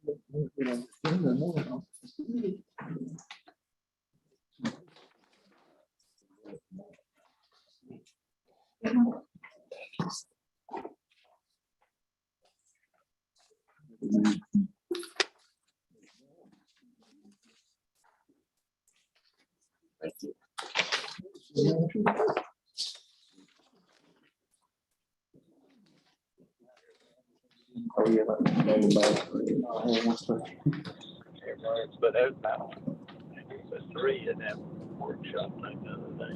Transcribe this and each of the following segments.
Thank you. Oh, yeah, but there's about 3 in that workshop thing the other day.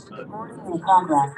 Good morning in progress.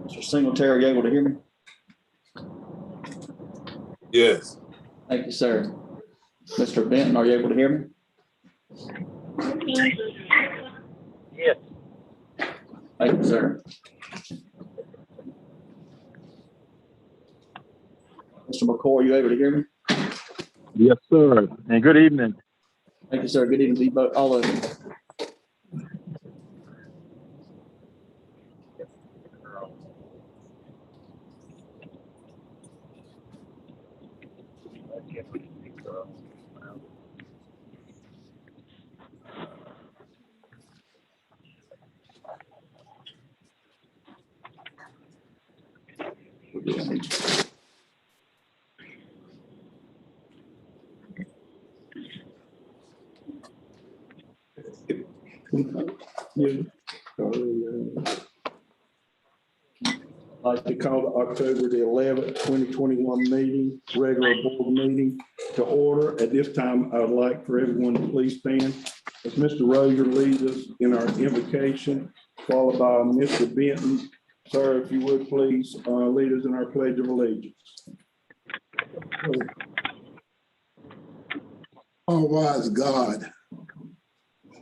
Mr. Singletary, are you able to hear me? Yes. Thank you, sir. Mr. Benton, are you able to hear me? Yes. Thank you, sir. Mr. McCoy, are you able to hear me? Yes, sir. And good evening. Thank you, sir. Good evening to you both, all of you. I'd like to call the October the 11th, 2021 meeting, regular board meeting to order. At this time, I would like for everyone to please stand as Mr. Rozier leads us in our invocation, followed by Mr. Benton. Sir, if you would please lead us in our pledge of allegiance. All wise God,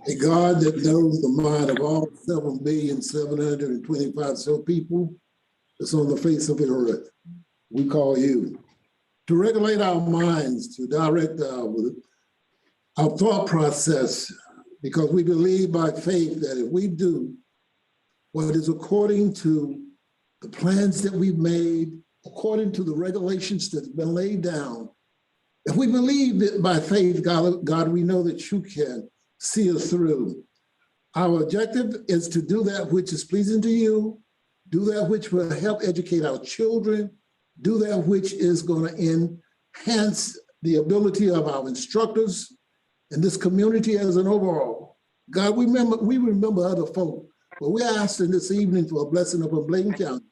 a God that knows the mind of all 7,725,000 so people that's on the face of the earth. We call you to regulate our minds, to direct our thought process, because we believe by faith that if we do what is according to the plans that we've made, according to the regulations that have been laid down, if we believe that by faith, God, we know that you can see us through. Our objective is to do that which is pleasing to you, do that which will help educate our children, do that which is going to enhance the ability of our instructors and this community as an overall. God, we remember other folk, but we ask in this evening for a blessing upon Bladen County.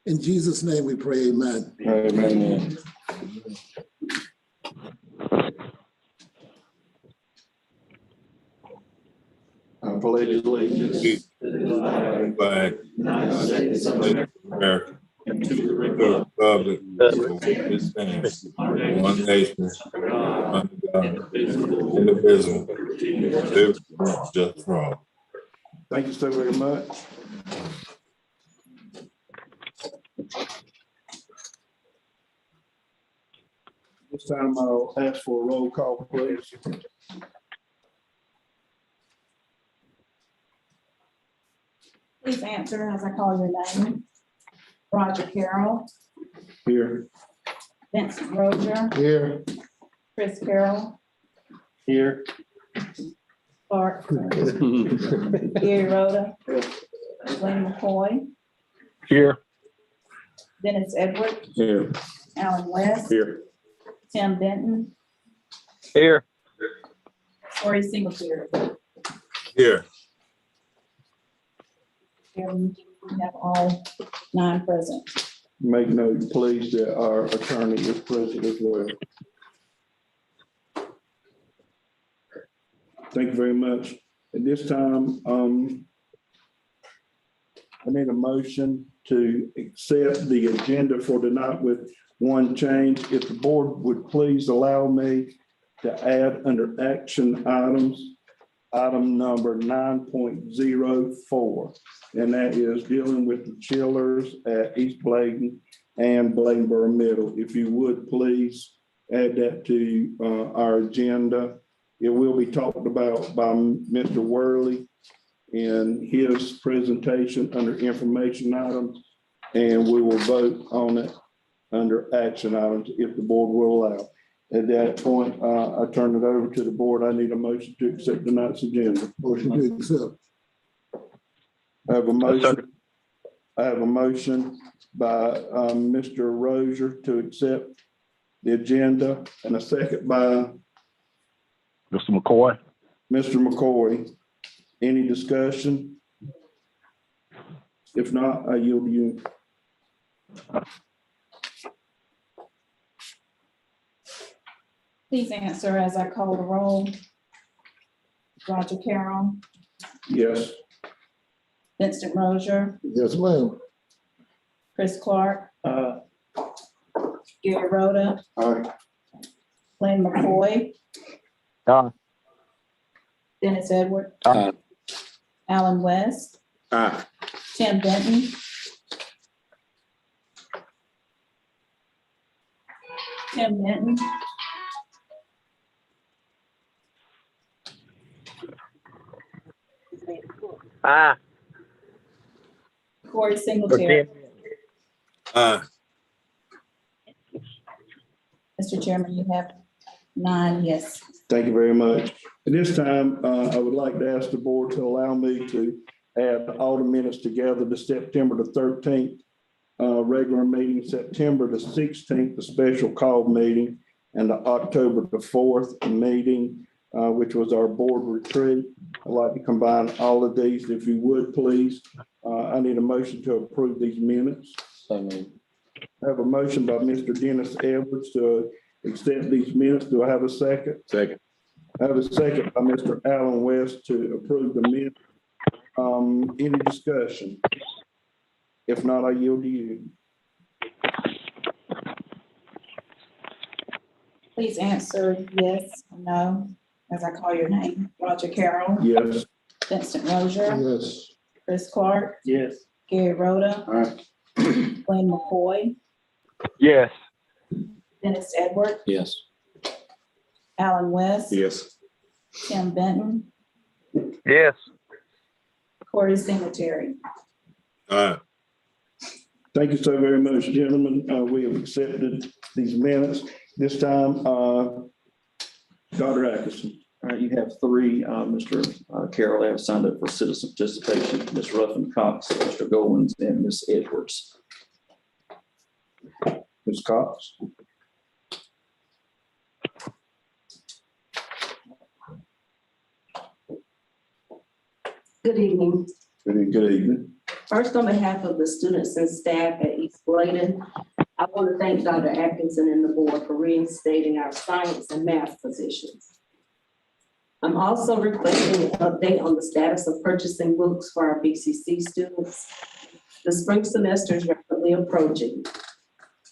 In Jesus' name we pray, amen. Amen. I pledge allegiance to the Flag. United States of America. and to the The republic Republic for which it stands, one nation, under God, indivisible, just for all. Thank you so very much. This time I'll ask for a roll call, please. Please answer as I call your name. Roger Carroll, Here. Vincent Rozier, Here. Chris Carroll, here. Clark, Gary Rhoda, Glenn McCoy, Here. Dennis Edward, Here. Alan West, Here. Tim Benton, Here. Corey Singletary. Here. And we have all 9 present. Make note, please, that our attorney is present as well. Thank you very much. At this time, I need a motion to accept the agenda for tonight with one change. If the board would please allow me to add under action items, item number 9.04, and that is dealing with the chillers at East Bladen and Bladenboro Middle. If you would please add that to our agenda. It will be talked about by Mr. Worley in his presentation under information items, and we will vote on it under action items if the board will allow. At that point, I turn it over to the board. I need a motion to accept tonight's agenda. Motion to accept. I have a motion by Mr. Rozier to accept the agenda, and a second by Mr. McCoy. Mr. McCoy. Any discussion? If not, I yield to you. Please answer as I call the roll. Roger Carroll, Yes. Vincent Rozier, Yes, ma'am. Chris Clark, Gary Rhoda, Aye. Glenn McCoy, Aye. Dennis Edward, Aye. Alan West, Aye. Tim Benton, Tim Benton, Aye. Corey Singletary. Aye. Mr. Chairman, you have 9 yes. Thank you very much. At this time, I would like to ask the board to allow me to add all the minutes together to September the 13th, regular meeting, September the 16th, the special call meeting, and the October the 4th meeting, which was our board retreat. I'd like to combine all of these, if you would, please. I need a motion to approve these minutes. I have a motion by Mr. Dennis Edwards to accept these minutes. Do I have a second? Second. I have a second by Mr. Alan West to approve the minutes. Any discussion? If not, I yield to you. Please answer yes or no as I call your name. Roger Carroll, Yes. Vincent Rozier, Yes. Chris Clark, Yes. Gary Rhoda, All right. Glenn McCoy, Yes. Dennis Edward, Yes. Alan West, Yes. Tim Benton, Yes. Corey Singletary. Aye. Thank you so very much, gentlemen. We have accepted these minutes. This time, Dr. Atkinson. All right, you have 3, Mr. Carroll have signed up for citizen participation, Ms. Ruffin Cox, Mr. Goins, and Ms. Edwards. Ms. Cox. Good evening. Good evening. First, on behalf of the students and staff at East Bladen, I want to thank Dr. Atkinson and the board for reinstating our science and math positions. I'm also requesting an update on the status of purchasing books for our BCC students. The spring semester is rapidly approaching.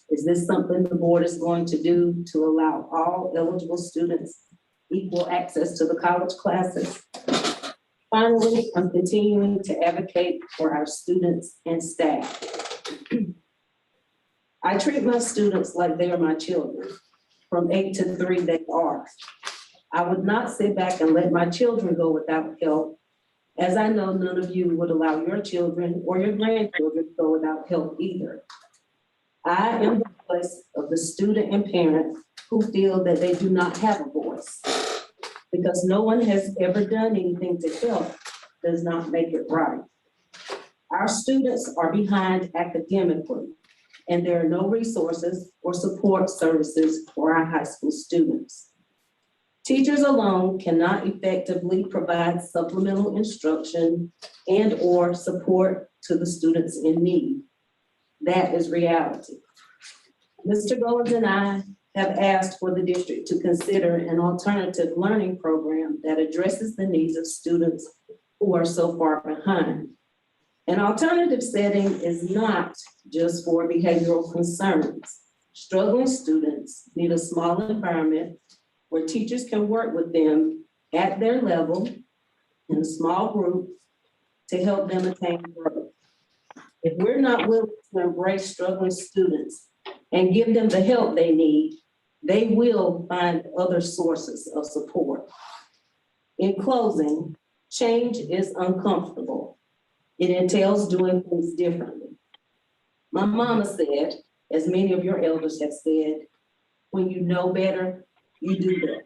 Is this something the board is going to do to allow all eligible students equal access to the college classes? Finally, I'm continuing to advocate for our students and staff. I treat my students like they are my children. From 8 to 3, they are. I would not sit back and let my children go without help, as I know none of you would allow your children or your grandchildren to go without help either. I am the voice of the student and parent who feel that they do not have a voice. Because no one has ever done anything to help does not make it right. Our students are behind academically, and there are no resources or support services for our high school students. Teachers alone cannot effectively provide supplemental instruction and/or support to the students in need. That is reality. Mr. Goins and I have asked for the district to consider an alternative learning program that addresses the needs of students who are so far behind. An alternative setting is not just for behavioral concerns. Struggling students need a small environment where teachers can work with them at their level in a small group to help them attain growth. If we're not willing to embrace struggling students and give them the help they need, they will find other sources of support. In closing, change is uncomfortable. It entails doing things differently. My mama said, as many of your elders have said, when you know better, you do better.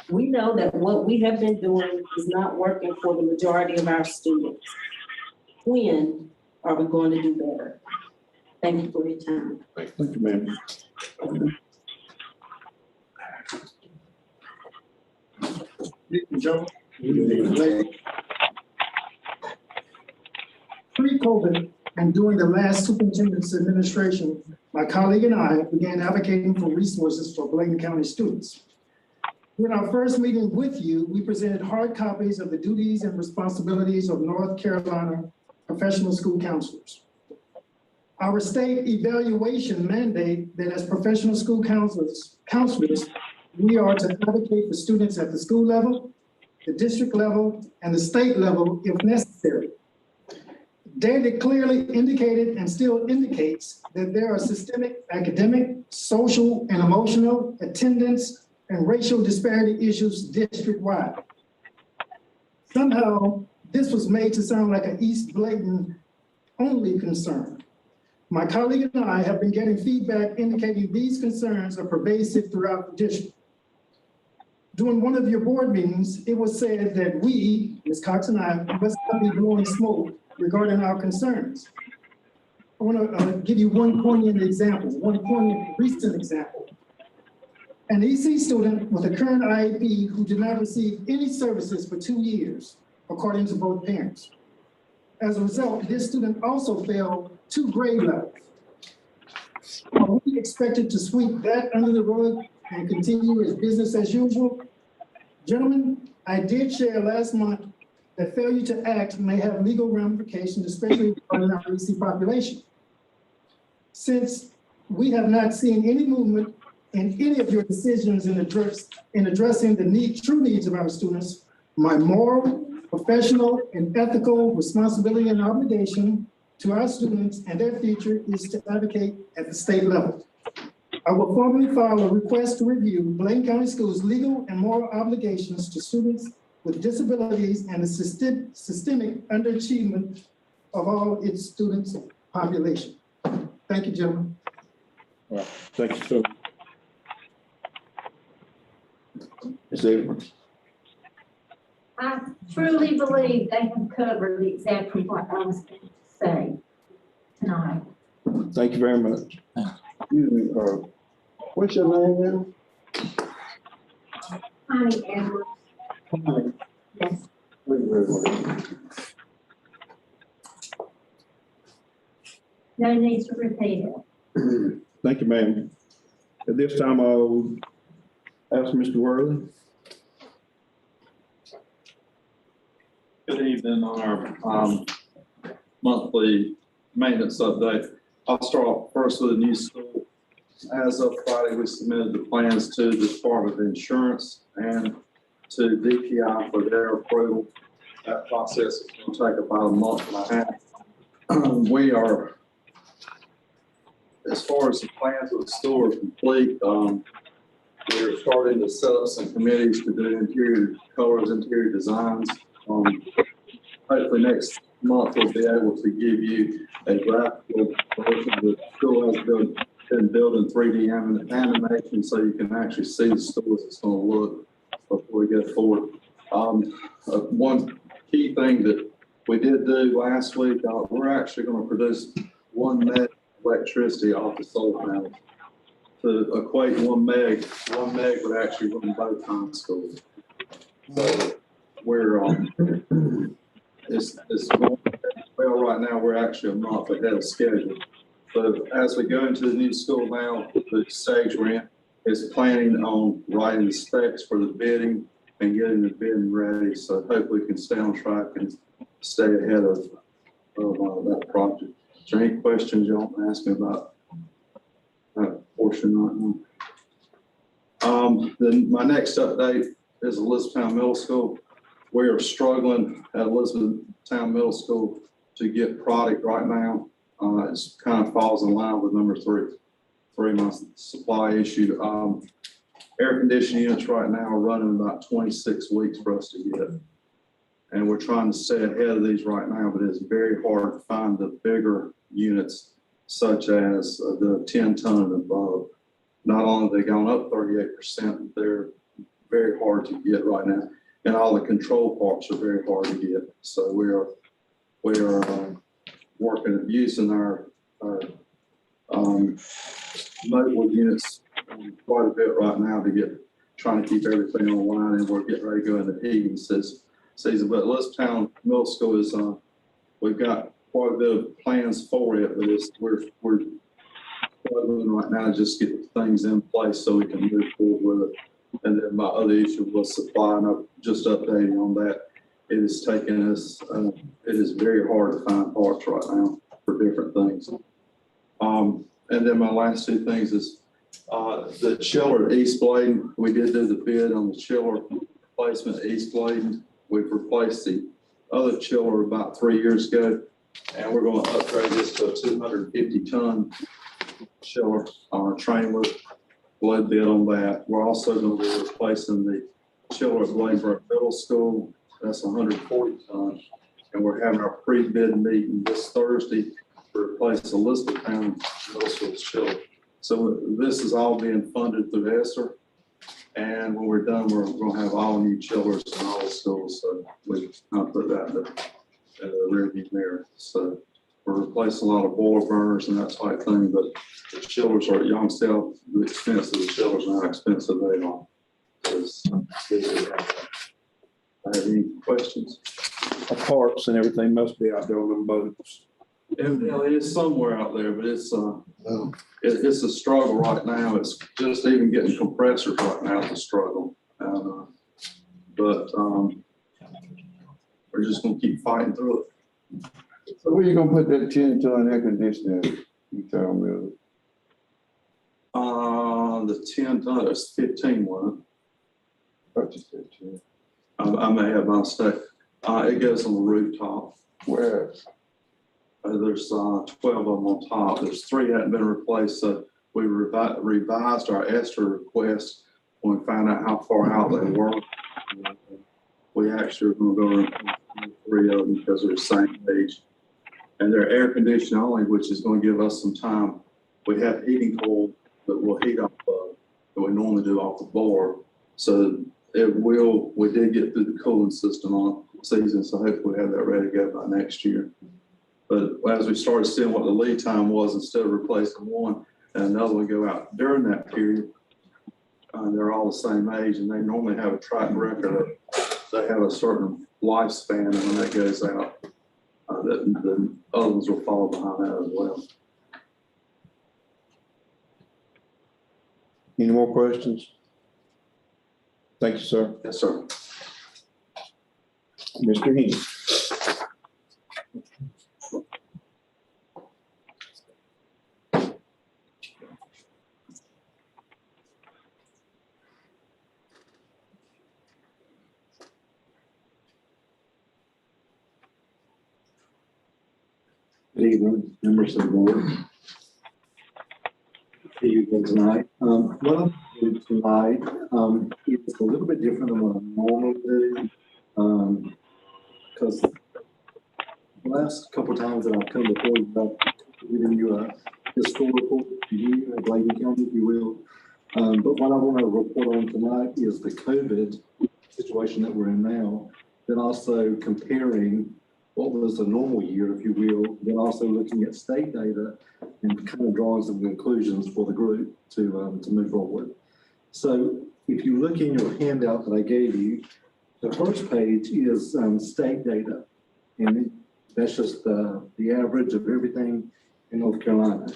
We know that what we have been doing is not working for the majority of our students. When are we going to do better? Thank you for your time. Thank you, ma'am. Pre-COVID and during the last superintendent's administration, my colleague and I began advocating for resources for Bladen County students. During our first meeting with you, we presented hard copies of the duties and responsibilities of North Carolina professional school counselors. Our state evaluation mandate that as professional school counselors, we are to advocate for students at the school level, the district level, and the state level if necessary. Data clearly indicated and still indicates that there are systemic academic, social, and emotional attendance and racial disparity issues district-wide. Somehow, this was made to sound like an East Bladen only concern. My colleague and I have been getting feedback indicating these concerns are pervasive throughout the district. During one of your board meetings, it was said that we, Ms. Cox and I, must not be blowing smoke regarding our concerns. I want to give you one poignant recent example. An EC student with a current IEP who did not receive any services for 2 years, according to both parents. As a result, this student also failed 2 grade levels. Are we expected to sweep that under the rug and continue as business as usual? Gentlemen, I did share last month that failure to act may have legal ramifications, especially in our EC population. Since we have not seen any movement in any of your decisions in addressing the true needs of our students, my moral, professional, and ethical responsibility and obligation to our students and their future is to advocate at the state level. I will formally file a request to review Bladen County Schools' legal and moral obligations to students with disabilities and the systemic underachievement of all its students' population. Thank you, gentlemen. All right. Thank you, sir. Ms. Edwards. I truly believe they have covered exactly what I was going to say tonight. Thank you very much. Excuse me, what's your name Connie Edwards. now? Yes. Thank you very much. No need to repeat it. Thank you, ma'am. At this time, I'll ask Mr. Worley. Good evening on our monthly maintenance update. I'll start off first with a new school. As of Friday, we submitted the plans to the Department of Insurance and to DPI for their approval. That process is going to take about a month and a half. We are, as far as the plans of the school are complete, we're starting to set up some committees to do interior colors, interior designs. Hopefully next month we'll be able to give you a graphical version. The school has been built in 3D animation, so you can actually see the school as it's going to look before we go forward. One key thing that we did do last week, we're actually going to produce 1 meg electricity off the solar panels. To equate 1 meg would actually run both high schools. So we're it's going well right now. We're actually a month ahead of schedule. So as we go into the new school now, the stage we're in is planning on writing the specs for the bidding and getting the bidding ready. So hopefully we can stay on track and stay ahead of that project. Is there any questions you want to ask me about portion right now. Then my next update is Elizabethtown Middle School. We are struggling at Elizabethtown Middle School to get product right now. It's kind of falls in line with number three months supply issue. Air conditioning units right now are running about 26 weeks for us to get. And we're trying to stay ahead of these right now, but it's very hard to find the bigger units, such as the 10-ton and above. Not only have they gone up 38%, they're very hard to get right now. And all the control parts are very hard to get. So we are working at using our mobile units quite a bit right now to trying to keep everything online, and we're getting ready to go into heating season. But Elizabethtown Middle School is, we've got quite a bit of plans for it, but we're struggling right now to just get things in place so we can move forward with it. And then my other issue was supply, and I'm just updating on that. It is taking us, it is very hard to find parts right now for different things. And then my last two things is the chiller at East Bladen. We did do the bid on the chiller replacement at East Bladen. We've replaced the other chiller about 3 years ago, and we're going to upgrade this to a 250-ton chiller on our train load bid on that. We're also going to be replacing the chiller at Bladenbrook Middle School. That's 140 tons, and we're having our pre-bid meeting this Thursday to replace Elizabethtown Middle School's chiller. So this is all being funded through ESSER, and when we're done, we're going to have all new chillers in all the schools. So we put that in the rearview mirror. So we're replacing a lot of boiler burners and that type of thing, but the chillers are at Youngstown. The expense of the chillers and how expensive they are. I have any questions? The parts and everything must be out there on them boats. And it is somewhere out there, but it's a struggle right now. It's just even getting compressors right now is a struggle. But we're just gonna keep fighting through it. So where you gonna put that 10-ton air conditioner? You tell me. The 10-ton, it's 15 one. Purchase that 10. I may have my mistake. It goes on the rooftop. Where? There's 12 of them on top. There's 3 that hadn't been replaced. So we revised our ESSER request when we found out how far out they were. We actually are going to go and 3 of them because they're the same age. And they're air conditioned only, which is going to give us some time. We have heating coil that will heat up that we normally do off the board. So we did get through the cooling system on season, so hopefully we have that ready to go by next year. But as we started seeing what the lead time was, instead of replacing one and another one go out during that period, they're all the same age, and they normally have a track record that they have a certain lifespan, and when that goes out, the other ones will follow behind that as well. Any more questions? Thank you, sir. Yes, sir. Mr. Heaney. Good evening, members of the board. See you again tonight. What I'm doing tonight is a little bit different than what I normally do. Because the last couple of times that I've come before you, I've given you a historical view of Bladen County, if you will. But what I want to report on tonight is the COVID situation that we're in now, then also comparing what was a normal year, if you will, then also looking at state data and kind of drawing some conclusions for the group to move forward. So if you look in your handout that I gave you, the first page is state data, and that's just the average of everything in North Carolina.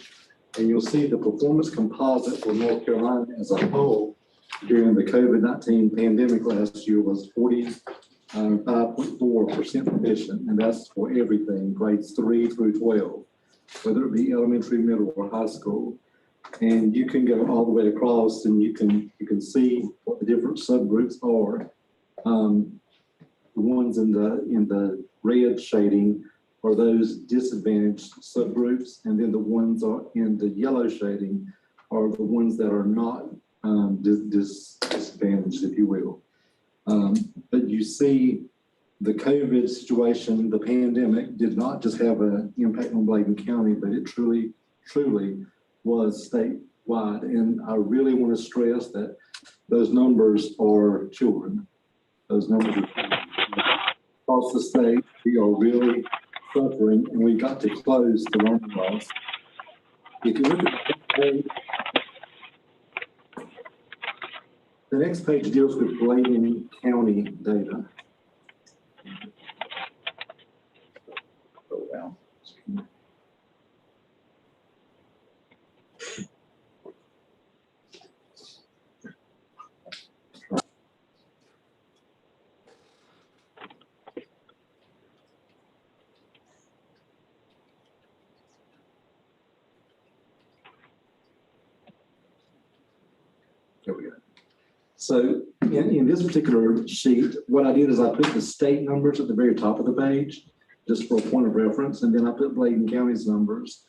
And you'll see the performance composite for North Carolina as a whole during the COVID-19 pandemic last year was 5.4% proficient, and that's for everything, grades 3 through 12, whether it be elementary, middle, or high school. And you can go all the way across and you can see what the different subgroups are. The ones in the red shading are those disadvantaged subgroups, and then the ones are in the yellow shading are the ones that are not disadvantaged, if you will. But you see the COVID situation, the pandemic did not just have an impact on Bladen County, but it truly was statewide. And I really want to stress that those numbers are children. Those numbers are children. Across the state, we are really suffering, and we got to close the learning loss. If you look at the next page deals with Bladen County data. Go down. There we go. So in this particular sheet, what I did is I put the state numbers at the very top of the page, just for a point of reference, and then I put Bladen County's numbers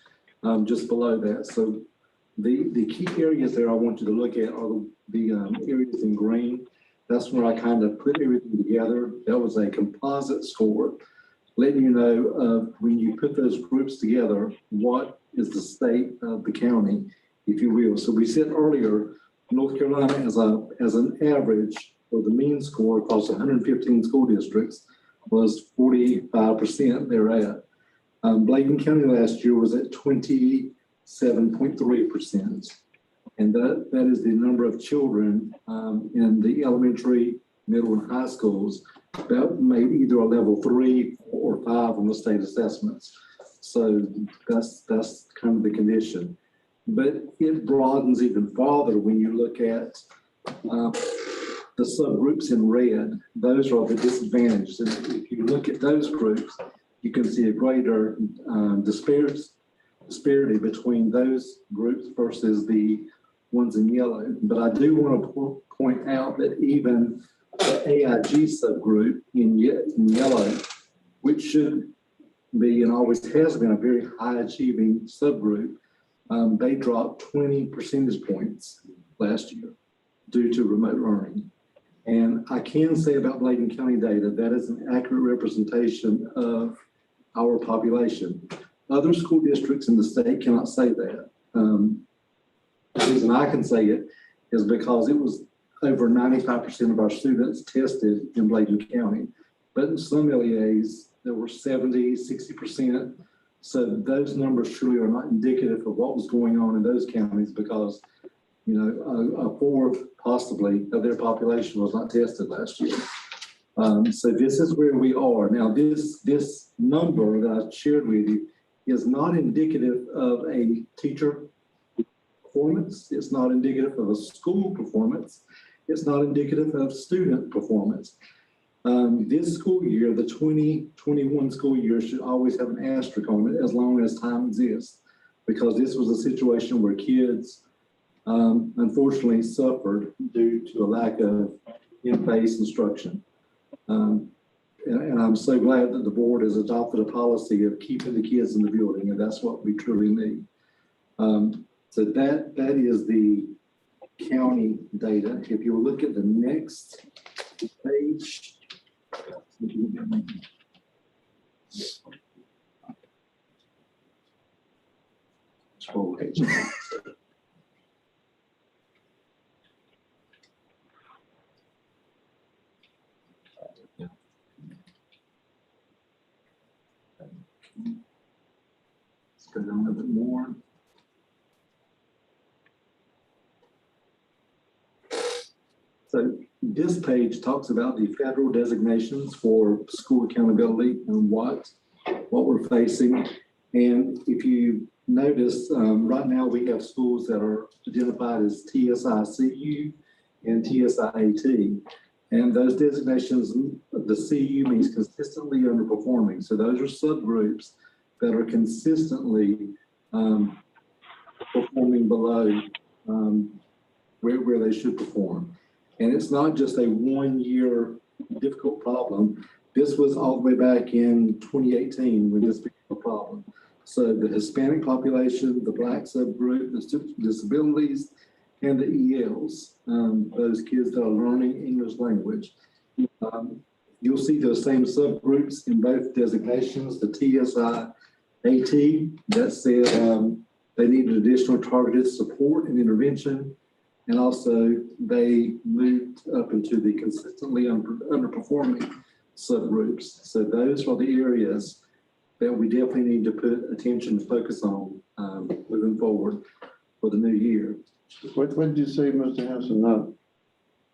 just below that. So the key areas there I want you to look at are the areas in green. That's where I kind of put everything together. That was a composite score, letting you know when you put those groups together, what is the state of the county, if you will. So we said earlier, North Carolina as an average, or the mean score across 115 school districts was 45% thereat. Bladen County last year was at 27.3%. And that is the number of children in the elementary, middle, and high schools that made either a level 3 or 5 on the state assessments. So that's kind of the condition. But it broadens even farther when you look at the subgroups in red. Those are the disadvantaged. And if you look at those groups, you can see a greater disparity between those groups versus the ones in yellow. But I do want to point out that even the AIG subgroup in yellow, which should be and always has been a very high achieving subgroup, they dropped 20 percentage points last year due to remote learning. And I can say about Bladen County data, that is an accurate representation of our population. Other school districts in the state cannot say that. The reason I can say it is because it was over 95% of our students tested in Bladen County. But in some LEAs, there were 70, 60%. So those numbers truly are not indicative of what was going on in those counties because, you know, a fourth possibly of their population was not tested last year. So this is where we are. Now, this number that I shared with you is not indicative of a teacher performance. It's not indicative of a school performance. It's not indicative of student performance. This school year, the 2021 school year, should always have an asterisk on it as long as time exists, because this was a situation where kids unfortunately suffered due to a lack of in-face instruction. And I'm so glad that the board has adopted a policy of keeping the kids in the building, and that's what we truly need. So that is the county data. If you look at the next page, scroll page. Let's go down a little bit more. So this page talks about the federal designations for school accountability and what we're facing. And if you notice, right now we have schools that are identified as TSICU and TSIAT. And those designations, the CU means consistently underperforming. So those are subgroups that are consistently performing below where they should perform. And it's not just a 1 year difficult problem. This was all the way back in 2018 when this became a problem. So the Hispanic population, the Black subgroup, the students with disabilities, and the ELs, those kids that are learning English language. You'll see those same subgroups in both designations, the TSI AT, that said they needed additional targeted support and intervention. And also they moved up into the consistently underperforming subgroups. So those are the areas that we definitely need to put attention and focus on moving forward for the new year. What did you say, Mr. Hanson? No.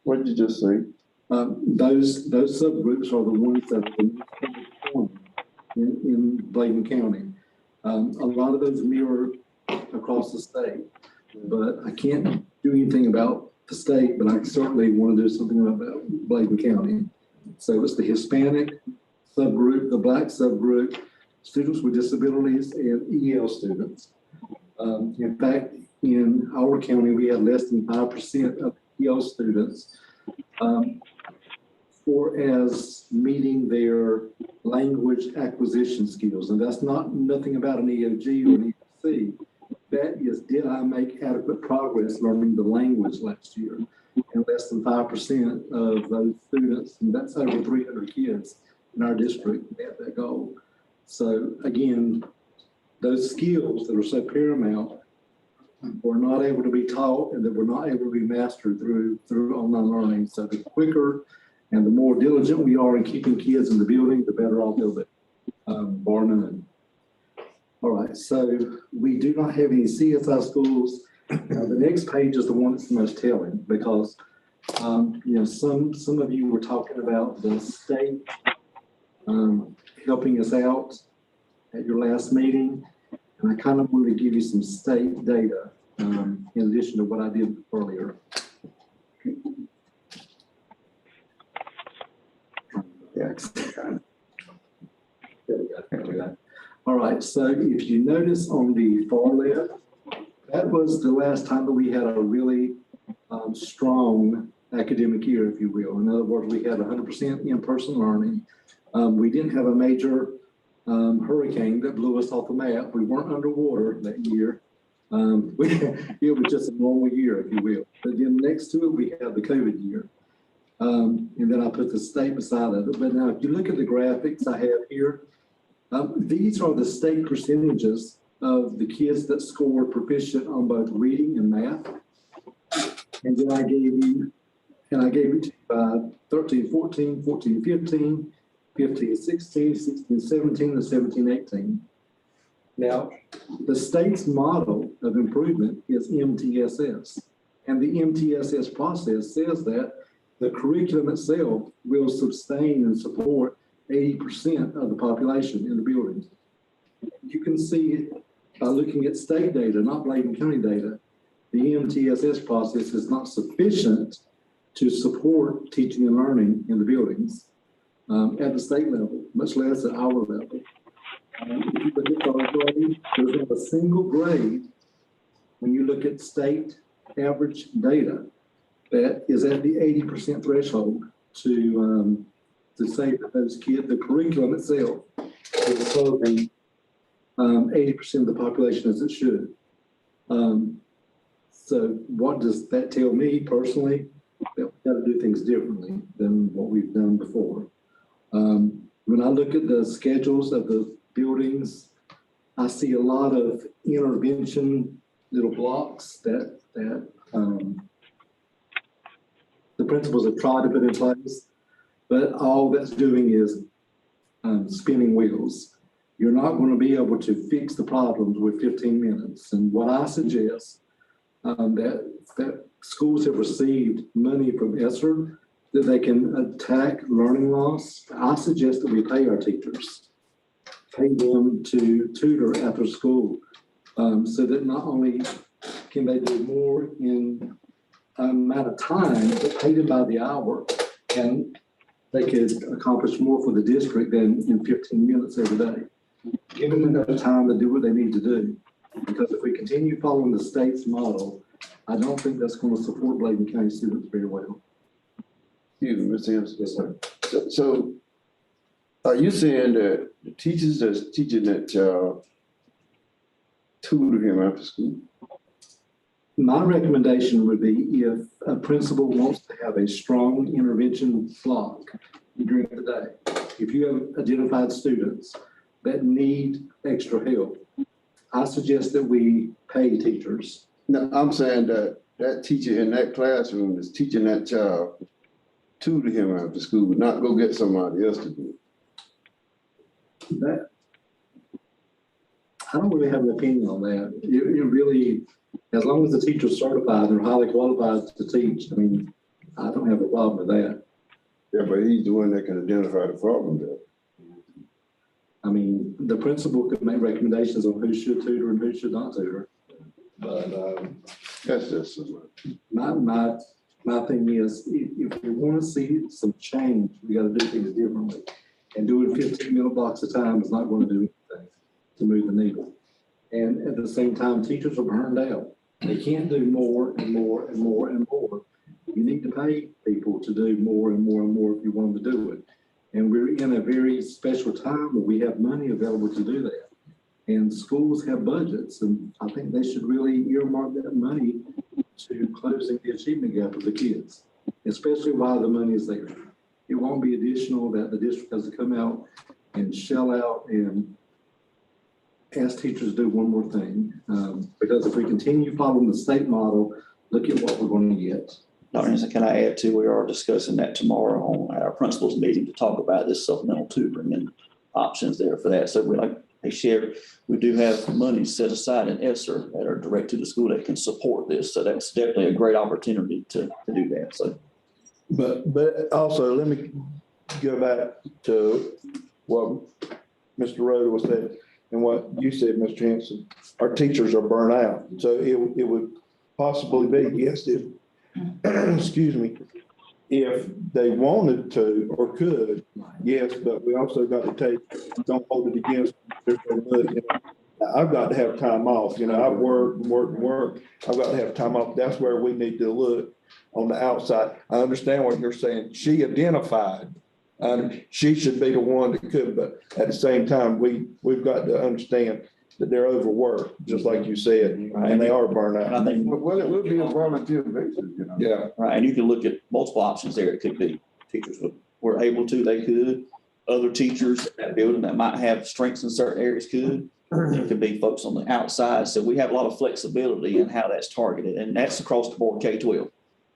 What did you just say? Those subgroups are the ones that are in Bladen County. A lot of those mirror across the state, but I can't do anything about the state, but I certainly want to do something about Bladen County. So it's the Hispanic subgroup, the Black subgroup, students with disabilities, and EL students. In fact, in our county, we had less than 5% of EL students for as meeting their language acquisition skills. And that's nothing about an EOG or an EOC. That is, did I make adequate progress learning the language last year? And less than 5% of those students, and that's over 300 kids in our district, met that goal. So again, those skills that are so paramount were not able to be taught and that were not able to be mastered through online learning. So the quicker and the more diligent we are in keeping kids in the building, the better off they'll be, bar none. All right, so we do not have any CSI schools. The next page is the one that's the most telling because, some of you were talking about the state helping us out at your last meeting. And I kind of want to give you some state data in addition to what I did earlier. Yeah. There we go. All right, so if you notice on the far left, that was the last time that we had a really strong academic year, if you will. In other words, we had 100% in-person learning. We didn't have a major hurricane that blew us off the map. We weren't underwater that year. It was just a normal year, if you will. But then next to it, we have the COVID year. And then I put the state beside it. But now, if you look at the graphics I have here, these are the state percentages of the kids that scored proficient on both reading and math. And then I gave you to 13, 14, 14, 15, 15, 16, 16, 17, and 17, 18. Now, the state's model of improvement is MTSS. And the MTSS process says that the curriculum itself will sustain and support 80% of the population in the building. You can see by looking at state data, not Bladen County data, the MTSS process is not sufficient to support teaching and learning in the buildings at the state level, much less at our level. If you look at our grade, there's not a single grade when you look at state average data that is at the 80% threshold to say that those kids, the curriculum itself is serving 80% of the population as it should. So what does that tell me personally? That we've got to do things differently than what we've done before. When I look at the schedules of the buildings, I see a lot of intervention little blocks that the principals have tried to put in place, but all that's doing is spinning wheels. You're not going to be able to fix the problems with 15 minutes. And what I suggest that schools have received money from ESSER that they can attack learning loss. I suggest that we pay our teachers, pay them to tutor after school, so that not only can they do more in amount of time, but pay them by the hour, and they could accomplish more for the district than in 15 minutes every day. Give them enough time to do what they need to do. Because if we continue following the state's model, I don't think that's going to support Bladen County students very well. Excuse me, Mr. Henson. Yes, sir. So are you saying that the teachers that's teaching that child tutor him after school? My recommendation would be if a principal wants to have a strong intervention block during the day, if you have identified students that need extra help, I suggest that we pay teachers. No, I'm saying that that teacher in that classroom is teaching that child tutor him after school, not go get somebody else to do it. That, I don't really have an opinion on that. You really, as long as the teacher's certified, they're highly qualified to teach. I mean, I don't have a problem with that. Yeah, but he's the one that can identify the problem there. I mean, the principal could make recommendations on who should tutor and who should not tutor. But That's just my thing is, if we want to see some change, we got to do things differently. And doing 15-minute blocks a time is not going to do anything to move the needle. And at the same time, teachers are burned out. They can't do more and more and more and more. You need to pay people to do more and more and more if you want them to do it. And we're in a very special time where we have money available to do that. And schools have budgets, and I think they should really earmark that money to closing the achievement gap of the kids, especially while the money is there. It won't be additional that the district has to come out and shell out and ask teachers to do one more thing. Because if we continue following the state model, look at what we're going to get. Dr. Henson, can I add to, we are discussing that tomorrow on our principals meeting to talk about this supplemental tutoring and options there for that. So we like they share, we do have money set aside in ESSER that are direct to the school that can support this. So that's definitely a great opportunity to do that. So, But also, let me go back to what Mr. Rhoda was saying and what you said, Mr. Henson. Our teachers are burnt out. So it would possibly be, yes, if, excuse me, if they wanted to or could, yes, but we also got to don't hold it against them. I've got to have time off. I've worked. I've got to have time off. That's where we need to look on the outside. I understand what you're saying. She identified. She should be the one that could, but at the same time, we've got to understand that they're overworked, just like you said, and they are burned out. and I think, Well, it would be a volunteer basis, Yeah. right, and you can look at multiple options there. It could be teachers were able to, they could. Other teachers at that building that might have strengths in certain areas could. It could be folks on the outside. So we have a lot of flexibility in how that's targeted, and that's across the board K-12.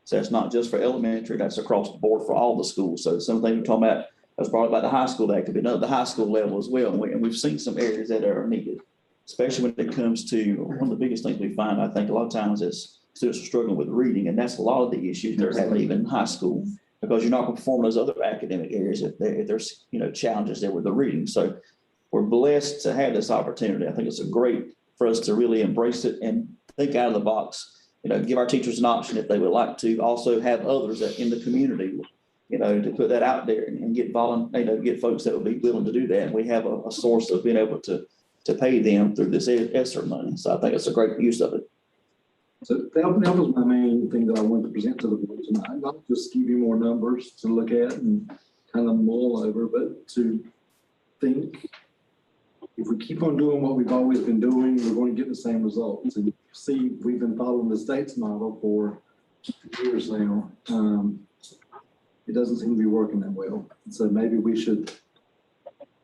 So that's not just for elementary, that's across the board for all the schools. So something we're talking about, that's brought about the high school, that could be another the high school level as well. And we've seen some areas that are needed, especially when it comes to one of the biggest things we find, I think a lot of times is students are struggling with reading, and that's a lot of the issues they're having even in high school, because you're not going to perform those other academic areas if there's challenges there with the reading. So we're blessed to have this opportunity. I think it's a great for us to really embrace it and think out of the box. Give our teachers an option if they would like to. Also have others that in the community, to put that out there and get get folks that would be willing to do that. And we have a source of being able to pay them through this ESSER money. So I think it's a great use of it. So that was my main thing that I wanted to present to the board tonight. Not just give you more numbers to look at and kind of mull over, but to think if we keep on doing what we've always been doing, we're going to get the same results. And see, we've been following the state's model for years now. It doesn't seem to be working that well. So maybe we should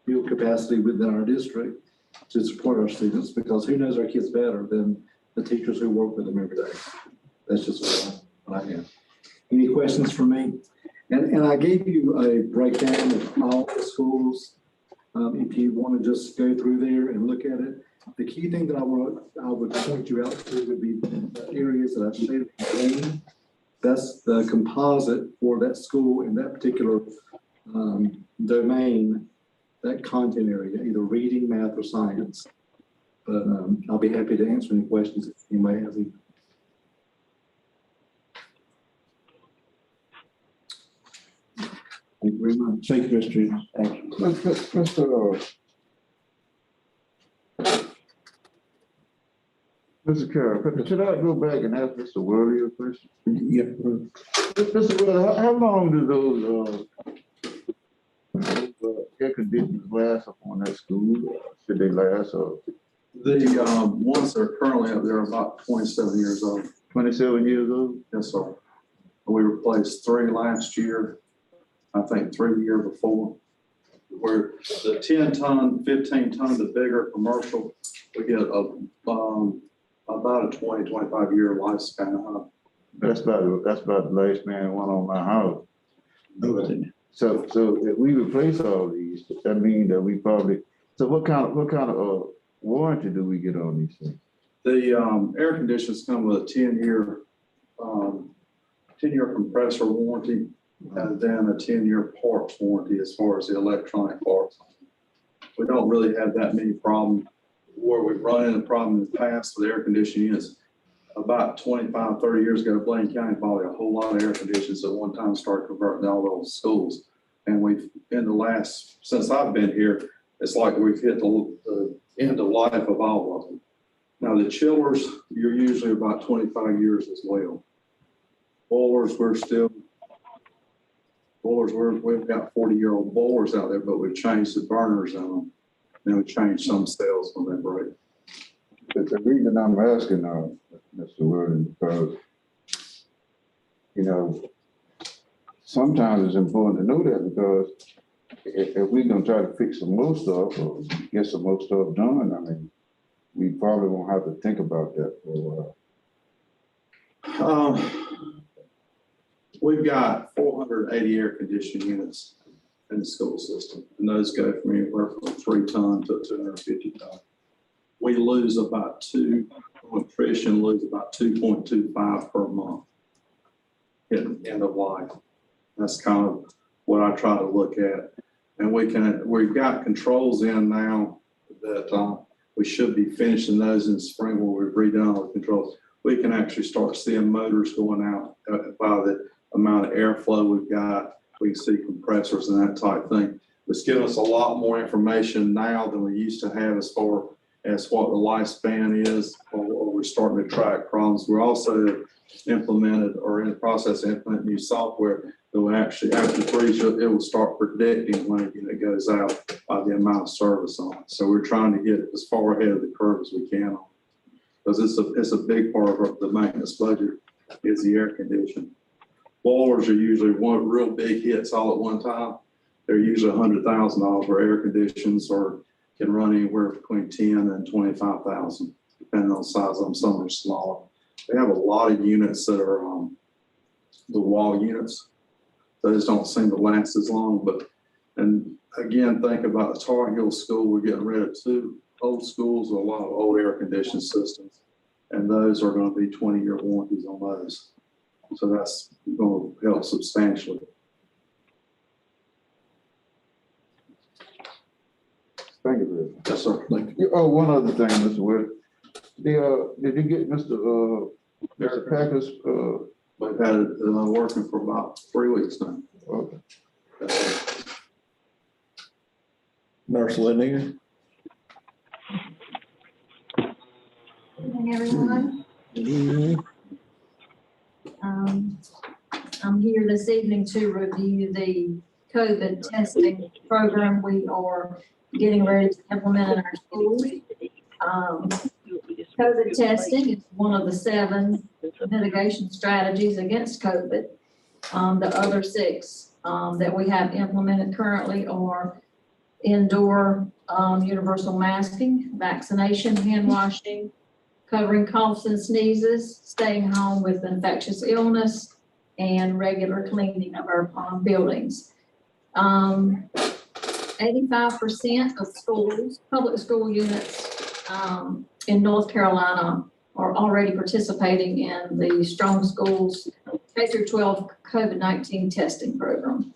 build capacity within our district to support our students, because who knows our kids better than the teachers who work with them every day. That's just what I have. Any questions for me? And I gave you a breakdown of all the schools. If you want to just go through there and look at it, the key thing that I would point you out to would be the areas that I've stated in green. That's the composite for that school in that particular domain, that content area, either reading, math, or science. But I'll be happy to answer any questions if anybody has any. Thank you very much. Thank you, Mr. Thank you. Mr. Carroll, should I go back and ask Mr. Worley a question? Yeah. Mr. Worley, how long do those air conditioners last up on that school? Should they last, The ones that are currently up there are about 27 years old. 27 years old? Yes, sir. We replaced 3 last year, I think 3 the year before. Where the 10-ton, 15-ton, the bigger commercial, we get about a 20, 25 year lifespan. That's about the lifespan one on my house. So if we replace all these, that means that we probably, so what kind of warranty do we get on these things? The air conditioners come with a 10-year compressor warranty, and then a 10-year parts warranty as far as the electronic parts. We don't really have that many problems. Where we've run into problems in the past with air conditioning units, about 25, 30 years ago, Blaine County bought a whole lot of air conditioners at one time, started converting all those schools. And we've, since I've been here, it's like we've hit the end of life of all of them. Now the chillers, you're usually about 25 years as well. Boilers, we've got 40-year-old boilers out there, but we've changed the burners on them. And we changed some cells when they break. But the reason I'm asking, Mr. Worden, because, sometimes it's important to know that, because if we're gonna try to fix some more stuff or get some more stuff done, I mean, we probably won't have to think about that for a while. We've got 480 air conditioning units in the school system, and those go from anywhere from 3 ton to 250 ton. We lose about attrition lose about 2.25 per month at end of life. That's kind of what I try to look at. And we've got controls in now that we should be finishing those in spring where we've redone all the controls. We can actually start seeing motors going out by the amount of airflow we've got. We can see compressors and that type thing. It's giving us a lot more information now than we used to have as far as what the lifespan is, or we're starting to track problems. We're also implemented or in the process of implementing new software that will actually, after 3 years, it will start predicting when a unit goes out by the amount of service on it. So we're trying to get as far ahead of the curve as we can, because it's a big part of the maintenance budget is the air conditioning. Boilers are usually one real big hits all at one time. They're usually $100,000 for air conditions, or can run anywhere between 10 and 25,000, depending on the size of them. Some are smaller. They have a lot of units that are the wall units. Those don't seem to last as long. And again, think about the Tar Heel School. We're getting rid of 2 old schools with a lot of old air conditioning systems, and those are going to be 20-year warranties on those. So that's going to help substantially. Thank you very much. Yes, sir. Thank you. Oh, one other thing, Mr. Wood. Did you get Mr. Packer's? We've had it working for about 3 weeks now. Okay. Nurse Lanier. Good evening, everyone. I'm here this evening to review the COVID testing program we are getting ready to implement in our schools. COVID testing is one of the 7 mitigation strategies against COVID. The other 6 that we have implemented currently are indoor universal masking, vaccination, hand washing, covering coughs and sneezes, staying home with infectious illness, and regular cleaning of our buildings. 85% of schools, public school units in North Carolina are already participating in the Strong Schools K-12 COVID-19 testing program.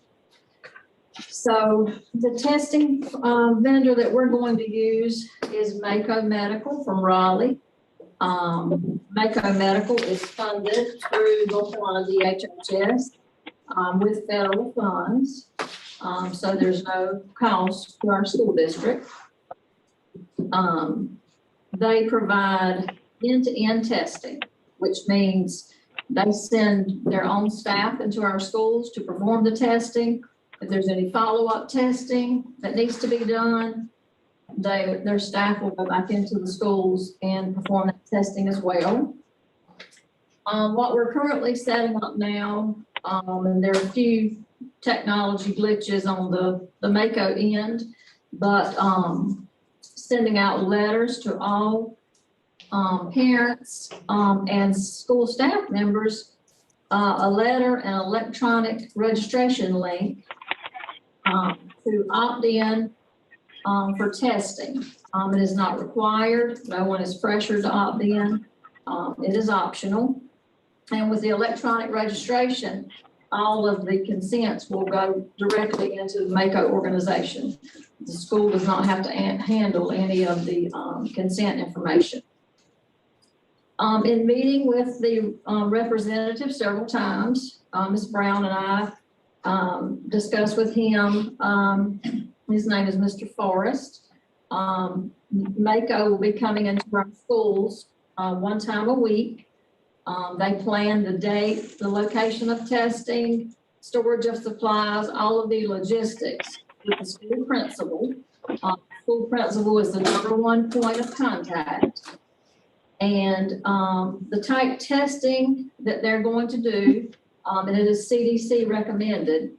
So the testing vendor that we're going to use is Mako Medical from Raleigh. Mako Medical is funded through North Carolina DHHS with federal funds. So there's no cost to our school district. They provide end-to-end testing, which means they send their own staff into our schools to perform the testing. If there's any follow-up testing that needs to be done, their staff will go back into the schools and perform that testing as well. What we're currently setting up now, and there are a few technology glitches on the Mako end, but sending out letters to all parents and school staff members, a letter and electronic registration link to opt in for testing. It is not required. No one is pressured to opt in. It is optional. And with the electronic registration, all of the consents will go directly into the Mako organization. The school does not have to handle any of the consent information. In meeting with the representative several times, Ms. Brown and I discussed with him, his name is Mr. Forrest. Mako will be coming into our schools one time a week. They plan the date, the location of testing, storage of supplies, all of the logistics with the school principal. School principal is the #1 point of contact. And the type testing that they're going to do, and it is CDC recommended,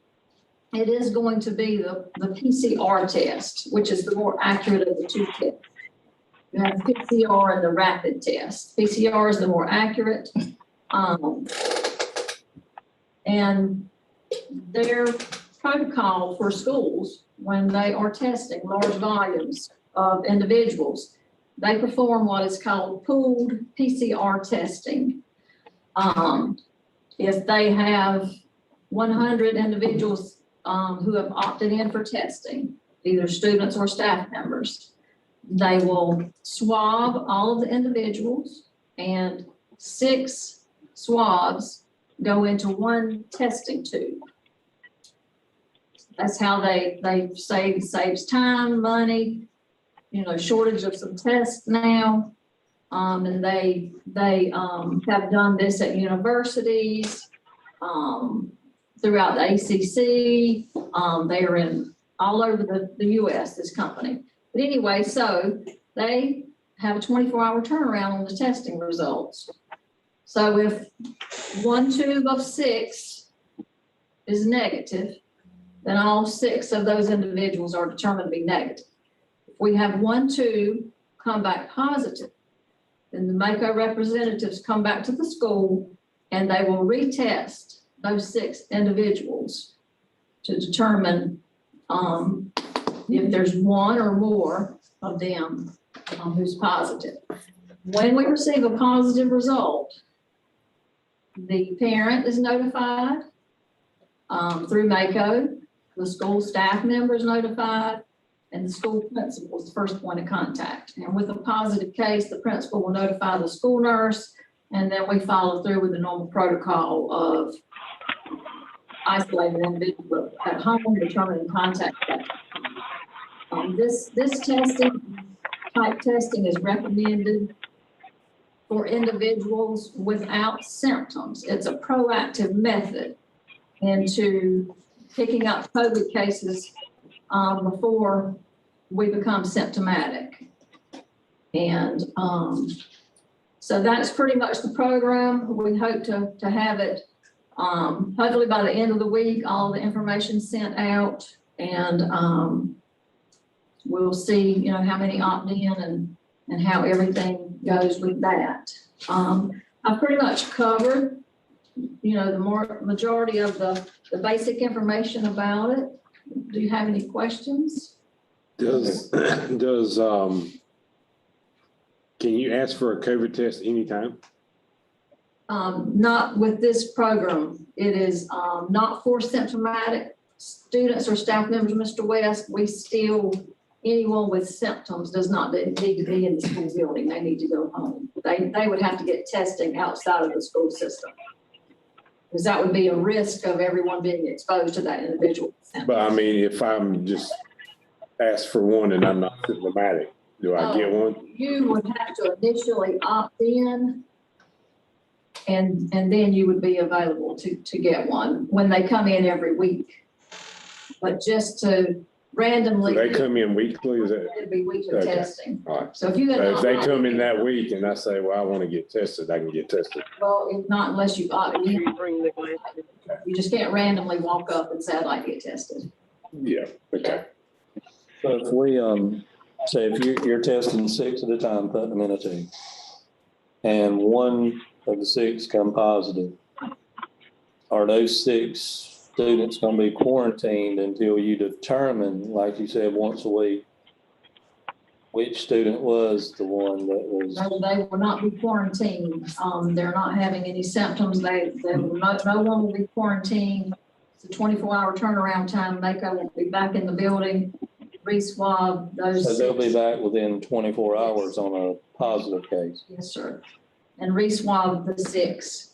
it is going to be the PCR test, which is the more accurate of the two tests. You have PCR and the rapid test. PCR is the more accurate. And their protocol for schools, when they are testing large volumes of individuals, they perform what is called pooled PCR testing. If they have 100 individuals who have opted in for testing, either students or staff members, they will swab all of the individuals, and 6 swabs go into one testing tube. That's how they saves time, money, shortage of some tests now. And they have done this at universities, throughout the ACC. They are in all over the US, this company. But anyway, so they have a 24-hour turnaround on the testing results. So if 1 tube of 6 is negative, then all 6 of those individuals are determined to be negative. If we have 1 tube come back positive, then the Mako representatives come back to the school and they will retest those 6 individuals to determine if there's 1 or more of them who's positive. When we receive a positive result, the parent is notified through Mako, the school staff member is notified, and the school principal is the first point of contact. And with a positive case, the principal will notify the school nurse, and then we follow through with the normal protocol of isolating individuals at home, determining contact. This type testing is recommended for individuals without symptoms. It's a proactive method into picking up COVID cases before we become symptomatic. And so that's pretty much the program. We hope to have it hopefully by the end of the week, all the information sent out, and we'll see, how many opt in and how everything goes with that. I've pretty much covered, the majority of the basic information about it. Do you have any questions? Can you ask for a COVID test anytime? Not with this program. It is not for symptomatic students or staff members, Mr. West. Anyone with symptoms does not need to be in the school building. They need to go home. They would have to get testing outside of the school system, because that would be a risk of everyone being exposed to that individual. But I mean, if I'm just asked for one and I'm not symptomatic, Do I get one? You would have to initially opt in. And then you would be available to get one when they come in every week. But just to randomly. Do they come in weekly? Is that? It'd be weekly Okay. testing. All right. So if you had. So if they come in that week and I say, well, I want to get tested, I can get tested. Well, if not, unless you opt in. You just can't randomly walk up and say, I'd like to get tested. Yeah, okay. So if we, say if you're testing 6 at a time, putting them in a tube, and one of the 6 come positive, are those 6 students gonna be quarantined until you determine, like you said, once a week, which student was the one that was? No, they will not be quarantined. They're not having any symptoms. No one will be quarantined. It's a 24-hour turnaround time. Mako will be back in the building, re-swab those. So they'll be back within 24 hours on a positive case? Yes, sir. And re-swab the 6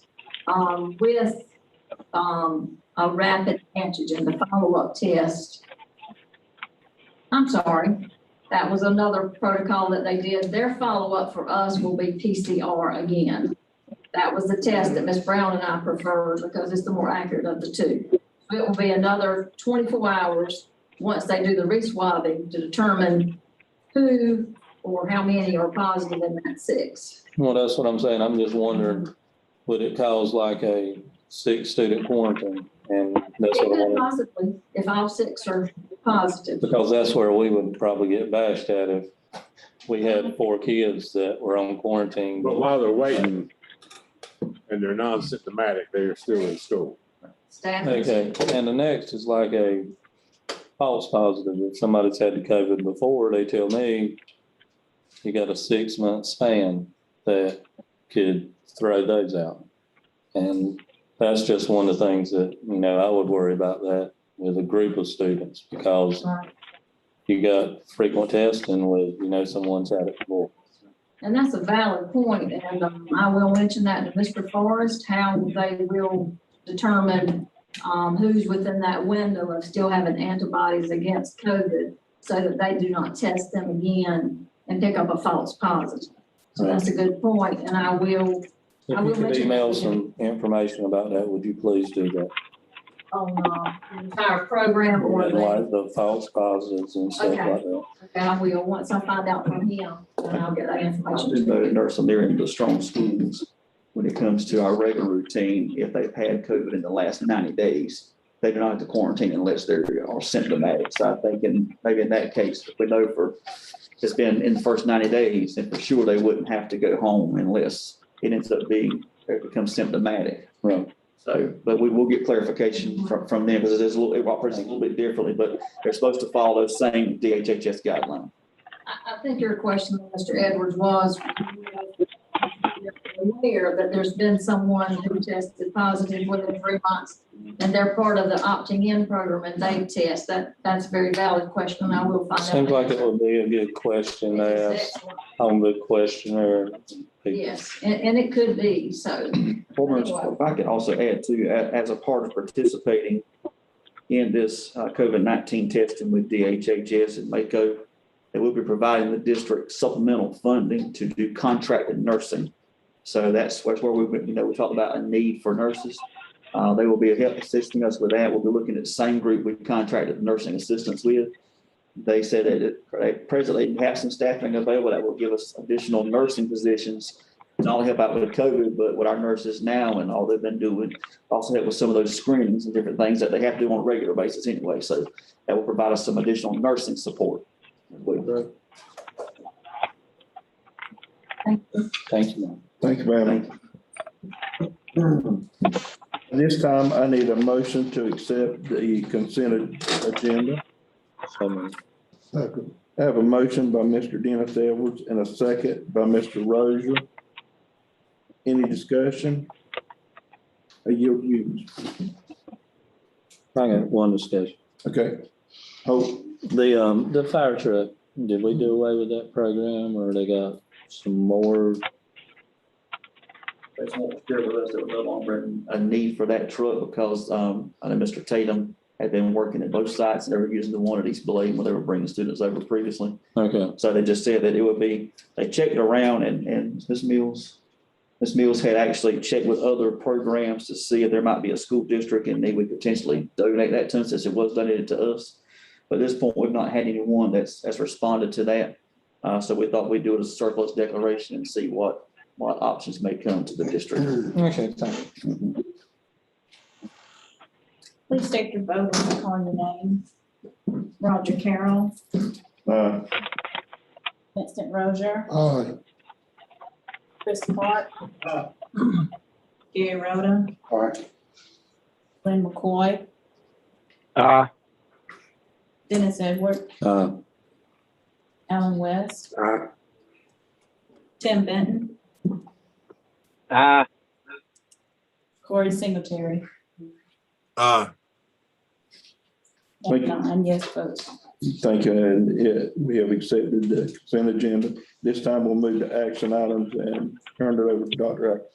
with a rapid antigen, the follow-up test. I'm sorry, that was another protocol that they did. Their follow-up for us will be PCR again. That was the test that Ms. Brown and I prefer because it's the more accurate of the two. It will be another 24 hours once they do the re-swabbing to determine who or how many are positive in that 6. Well, that's what I'm saying. I'm just wondering, would it cause like a 6-student quarantine? And that's It what I could want, possibly, if all 6 are positive. because that's where we would probably get bashed at if we had 4 kids that were on quarantine. But while they're waiting and they're non-symptomatic, they're still in school. Staff. Okay, and the next is like a false positive. If somebody's had the COVID before, they tell me you got a 6-month span that could throw those out. And that's just one of the things that, I would worry about that with a group of students, because you got frequent testing with, someone's had it before. And that's a valid point, and I will mention that to Mr. Forrest, how they will determine who's within that window of still having antibodies against COVID, so that they do not test them again and pick up a false positive. So that's a good point, and I will If you could mention email that some information about that, would you please do that? on the entire program or And like the false positives and stuff Okay. like that. Okay, I will, once I find out from him, then I'll get that I information. do know that nursing, they're in the strong schools. When it comes to our regular routine, if they've had COVID in the last 90 days, they do not have to quarantine unless they are symptomatic. So I think maybe in that case, if we know it's been in the first 90 days, then for sure they wouldn't have to go home unless it ends up it becomes symptomatic. Right. So, but we will get clarification from them, because it operates a little bit differently, but they're supposed to follow those same DHHS guidelines. I think your question, Mr. Edwards, was aware that there's been someone who tested positive within 3 months, and they're part of the opting in program and they test. That's a very valid question. I will find out. Seems like it would be a good question to ask on the questionnaire. Yes, and it could be, so. If I could also add too, as a part of participating in this COVID-19 testing with DHHS and Mako, they will be providing the district supplemental funding to do contracted nursing. So that's where we talked about a need for nurses. They will be assisting us with that. We'll be looking at the same group we contracted nursing assistants with. They said that presently have some staffing available that will give us additional nursing positions, not only help out with COVID, but with our nurses now and all they've been doing, also help with some of those screenings and different things that they have to do on a regular basis anyway. So that will provide us some additional nursing support. Thank you. Thank you. Thank you, ma'am. This time I need a motion to accept the consent agenda. I have a motion by Mr. Dennis Edwards and a second by Mr. Rozier. Any discussion? I yield you. I got one discussion. Okay. Hope. The fire truck, did we do away with that program, or they got some more? They won't share with us that we're no longer in a need for that truck because I know Mr. Tatum had been working at both sites. They were using the one at East Blaine when they were bringing students over previously. Okay. So they just said that it would be, they checked it around and Ms. Mills had actually checked with other programs to see if there might be a school district and they would potentially donate that to us as it was donated to us. But at this point, we've not had anyone that's responded to that. So we thought we'd do it as a surplus declaration and see what options may come to the district. Okay, thank you. Please state your vote when I call your name. Roger Carroll, Vincent Rozier, Aye. Chris Clark, Gary Rhoda, Aye. Lynn McCoy, Aye. Dennis Edward, Alan West, Aye. Tim Benton, Aye. Corey Singletary. Aye. Thank you. 9 yes votes. Thank you. And we have accepted the consent agenda. This time we'll move to action items and turn it over to Dr. Atkins.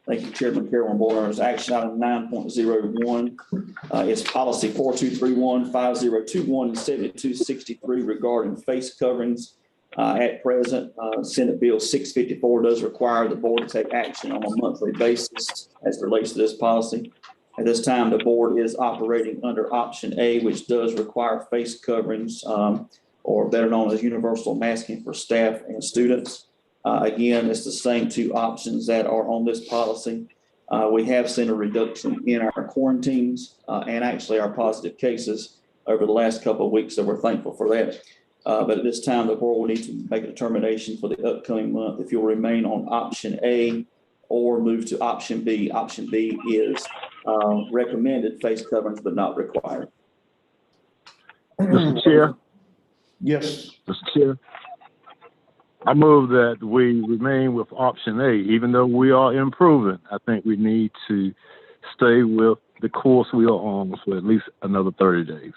Thank you, Chairman Carroll and board members. Action item 9.01 is policy 4231, 5021, and 7263 regarding face coverings. At present, Senate Bill 654 does require the board to take action on a monthly basis as it relates to this policy. At this time, the board is operating under option A, which does require face coverings, or better known as universal masking for staff and students. Again, it's the same two options that are on this policy. We have seen a reduction in our quarantines and actually our positive cases over the last couple of weeks, so we're thankful for that. But at this time, the board will need to make a determination for the upcoming month if you'll remain on option A or move to option B. Option B is recommended face coverings, but not required. Mr. Chair. Yes. Mr. Chair. I move that we remain with option A, even though we are improving. I think we need to stay with the course we are on for at least another 30 days.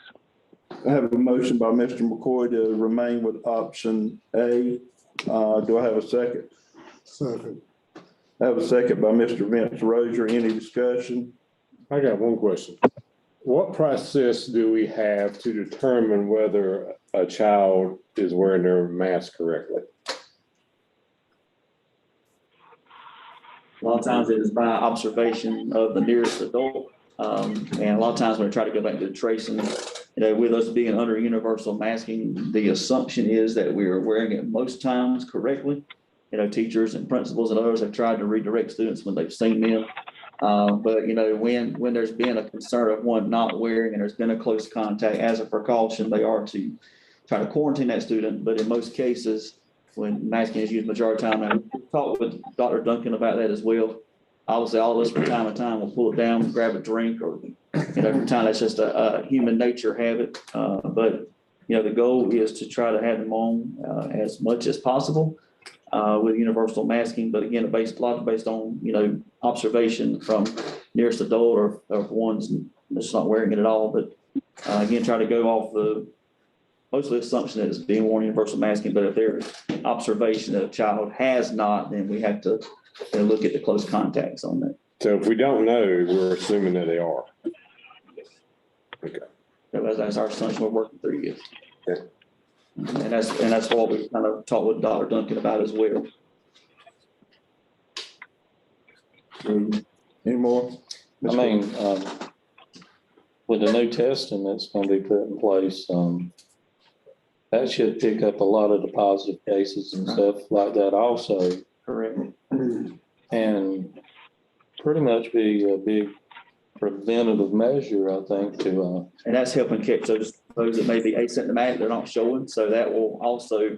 I have a motion by Mr. McCoy to remain with option A. Do I have a second? Second. I have a second by Mr. Vince Rozier. Any discussion? I got one question. What process do we have to determine whether a child is wearing their mask correctly? A lot of times it is by observation of the nearest adult. And a lot of times when we try to go back to the tracing, with us being under universal masking, the assumption is that we are wearing it most times correctly. Teachers and principals and others have tried to redirect students when they've seen them. But when there's been a concern of one not wearing and there's been a close contact, as a precaution, they are to try to quarantine that student. But in most cases, when masking is used majority of the time, and we've talked with Dr. Duncan about that as well. Obviously, all of us from time to time will pull it down, grab a drink, or from time that's just a human nature habit. But the goal is to try to have them on as much as possible with universal masking. But again, a lot based on observation from nearest adult or ones that's not wearing it at all. But again, try to go off the mostly assumption that it's being worn universal masking. But if there's observation that a child has not, then we have to look at the close contacts on that. So if we don't know, we're assuming that they are. Okay. That's our assumption we're working through here. Okay. And that's what we kind of talked with Dr. Duncan about as well. Any more? I mean, with the new testing that's going to be put in place, that should pick up a lot of the positive cases and stuff like that also. Correct. And pretty much be a big preventative measure, I think, to. And that's helping catch those that may be asymptomatic, they're not showing. So that will also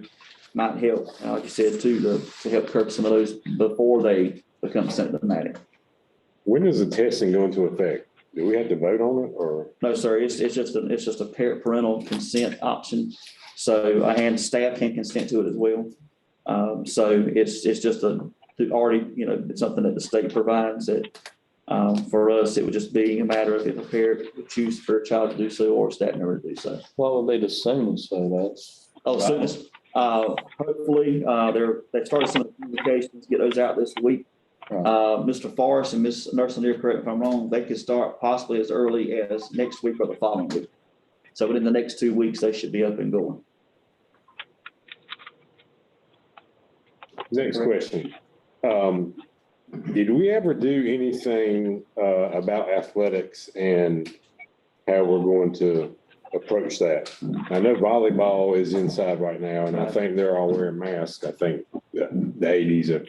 might help, like you said, too, to help curb some of those before they become symptomatic. When does the testing go into effect? Do we have to vote on it or? No, sir. It's just a parental consent option. So, and staff can consent to it as well. So it's just it's something that the state provides that, for us, it would just be a matter of if a parent would choose for a child to do so or a staff member to do so. What would be the soonest? So that's. Oh, soonest. Hopefully, they started some communications, get those out this week. Mr. Forrest and Ms. Nursing, correct me if I'm wrong, they could start possibly as early as next week or the following week. So within the next 2 weeks, they should be up and going. Next question. Did we ever do anything about athletics and how we're going to approach that? I know volleyball is inside right now, and I think they're all wearing masks. I think the ADs have,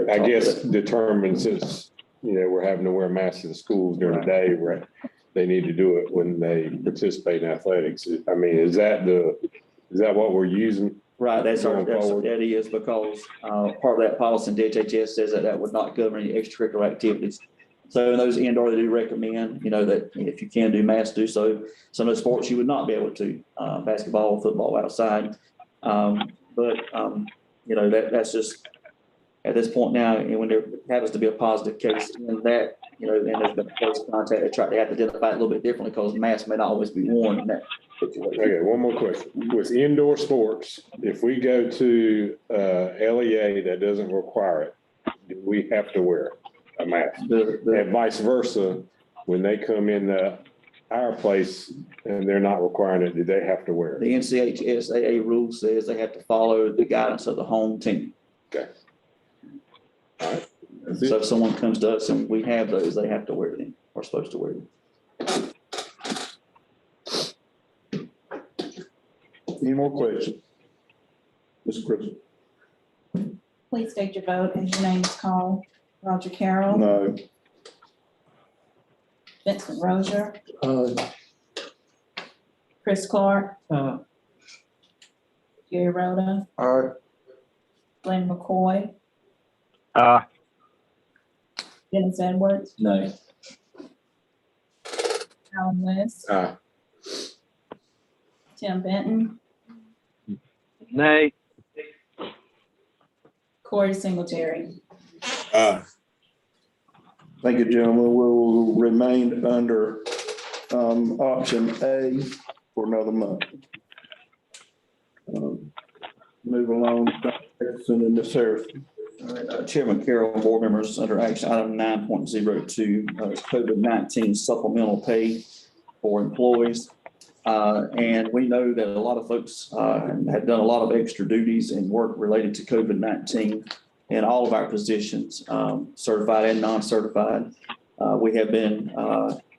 I guess, determined since, we're having to wear masks in schools during the day, where they need to do it when they participate in athletics. I mean, is that what we're using? Right, that is because part of that policy in DHHS says that would not cover any extracurricular activities. So in those indoor, they do recommend, that if you can do masks, do so. Some of the sports you would not be able to, basketball, football outside. That's just at this point now, and when there happens to be a positive case in that, and there's been close contact, they have to identify it a little bit differently because masks may not always be worn in that situation. Okay, one more question. With indoor sports, if we go to LEA that doesn't require it, do we have to wear a mask? And vice versa, when they come in our place and they're not requiring it, do they have to wear it? The NCHSAA rule says they have to follow the guidance of the home team. Okay. All right. So if someone comes to us and we have those, they have to wear them, or supposed to wear them. Any more questions? Mr. Chris? Please state your vote as your name is called. Roger Carroll. No. Vincent Rozier. Chris Clark. Gary Rhoda. Glenn McCoy. Dennis Edwards. No. Alan West. Tim Benton. Nay. Corey Singletary. Thank you, gentlemen. We'll remain under option A for another month. Move along, Jackson and Ms. Harrison. All right, Chairman Carroll, board members, under action item 9.02, COVID-19 supplemental pay for employees. And we know that a lot of folks have done a lot of extra duties and work related to COVID-19 in all of our positions, certified and non-certified. We have been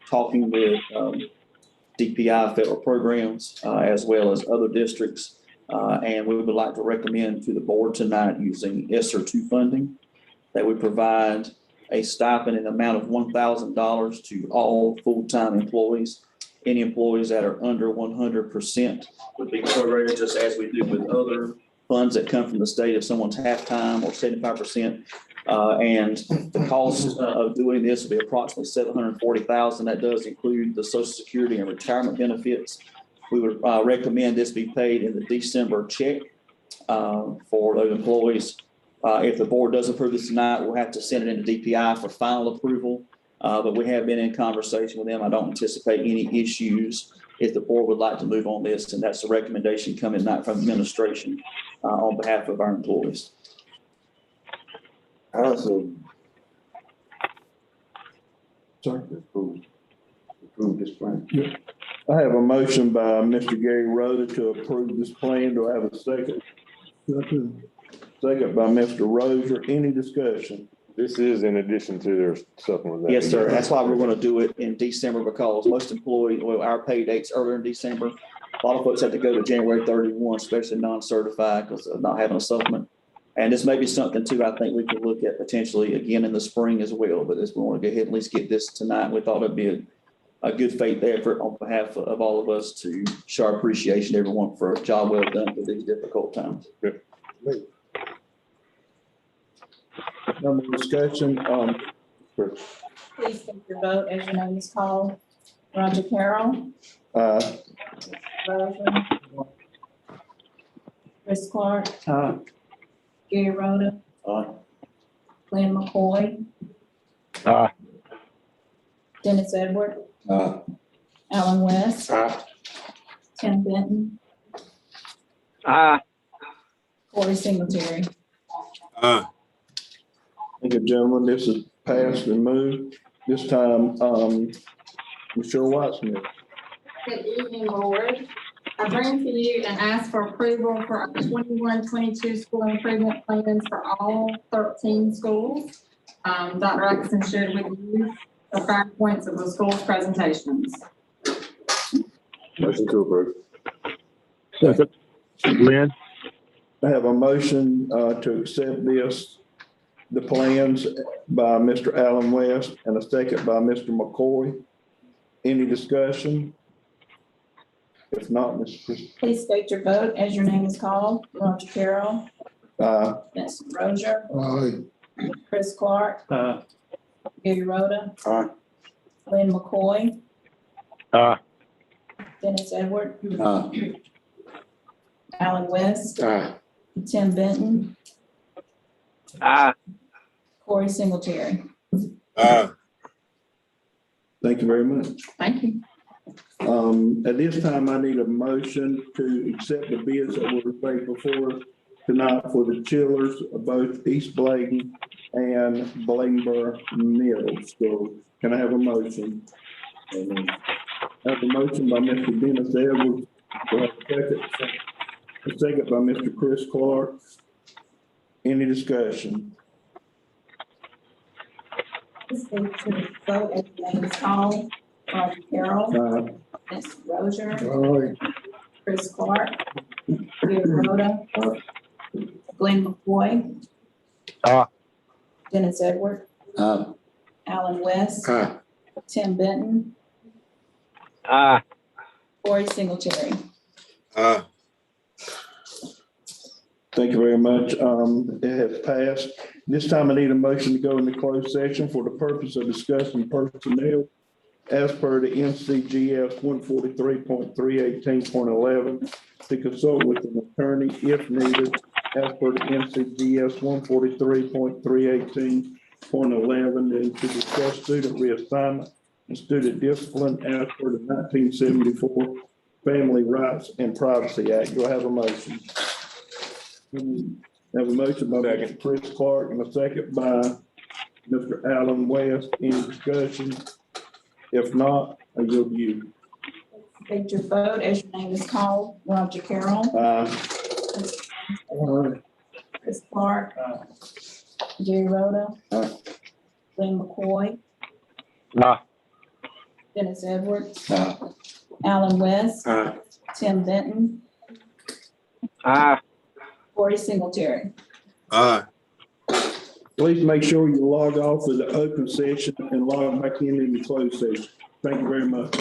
talking with DPI federal programs as well as other districts. And we would like to recommend to the board tonight using ESSER 2 funding that we provide a stipend in the amount of $1,000 to all full-time employees. Any employees that are under 100% would be prorated just as we do with other funds that come from the state if someone's half-time or 75%. And the cost of doing this will be approximately $740,000. That does include the Social Security and retirement benefits. We would recommend this be paid in the December check for those employees. If the board does approve this tonight, we'll have to send it into DPI for final approval. But we have been in conversation with them. I don't anticipate any issues if the board would like to move on this, and that's the recommendation coming tonight from administration on behalf of our employees. Also, Sorry. approve this plan. I have a motion by Mr. Gary Rhoda to approve this plan. Do I have a second? Second by Mr. Rozier. Any discussion? This is in addition to their supplement. Yes, sir. That's why we're going to do it in December because most employees, our pay date's earlier in December. A lot of folks have to go to January 31, especially non-certified because of not having a supplement. And this may be something too, I think we could look at potentially again in the spring as well. But we want to go ahead and at least get this tonight. We thought it'd be a good faith effort on behalf of all of us to show our appreciation to everyone for a job well done for these difficult times. Good. No more discussion. Please take your vote as your name is called. Roger Carroll. Rozier. Chris Clark. Gary Rhoda. Glenn McCoy. Dennis Edwards. Alan West. Tim Benton. Corey Singletary. Thank you, gentlemen. This is passed and moved. This time, Michelle Whitesmith. Good evening, Board. I bring to you and ask for approval for our 21-22 school improvement plans for all 13 schools. Dr. Atkinson shared with you the 5 points of the school's presentations. Motion to approve. Second. Glenn? I have a motion to accept the plans by Mr. Allen West and a second by Mr. McCoy. Any discussion? If not, Ms. Chris. Please state your vote as your name is called. Roger Carroll, Ms. Rozier, Aye. Chris Clark, Gary Rhoda, Aye. Lynn McCoy, Aye. Dennis Edward, Aye. Alan West, Aye. Tim Benton, Aye. Corey Singletary. Aye. Thank you very much. Thank you. At this time, I need a motion to accept the bids that were placed before us tonight for the chillers of both East Bladen and Bladenboro Middle School. Can I have a motion? I have a motion by Mr. Dennis Edwards. Do I have a second? A second by Mr. Chris Clark. Any discussion? Please state your vote as your name is called. Roger Carroll, Ms. Rozier, Aye. Chris Clark, Gary Rhoda, Glenn McCoy, Aye. Dennis Edward, Alan West, Aye. Tim Benton, Aye. Corey Singletary. Aye. Thank you very much. It has passed. This time I need a motion to go into closed session for the purpose of discussing personnel as per the NCGS 143.318.11 to consult with an attorney if needed as per the NCGS 143.318.11 and to discuss student reassignment and student discipline as per the 1974 Family Rights and Privacy Act. Do I have a motion? I have a motion by Mr. Chris Clark and a second by Mr. Allen West. Any discussion? If not, I yield to you. State your vote as your name is called. Roger Carroll, Chris Clark, Gary Rhoda, Glenn McCoy, Aye. Dennis Edwards, Alan West, Tim Benton, Aye. Corey Singletary. Aye. Please make sure you log off of the open session and log back in the closed session. Thank you very much.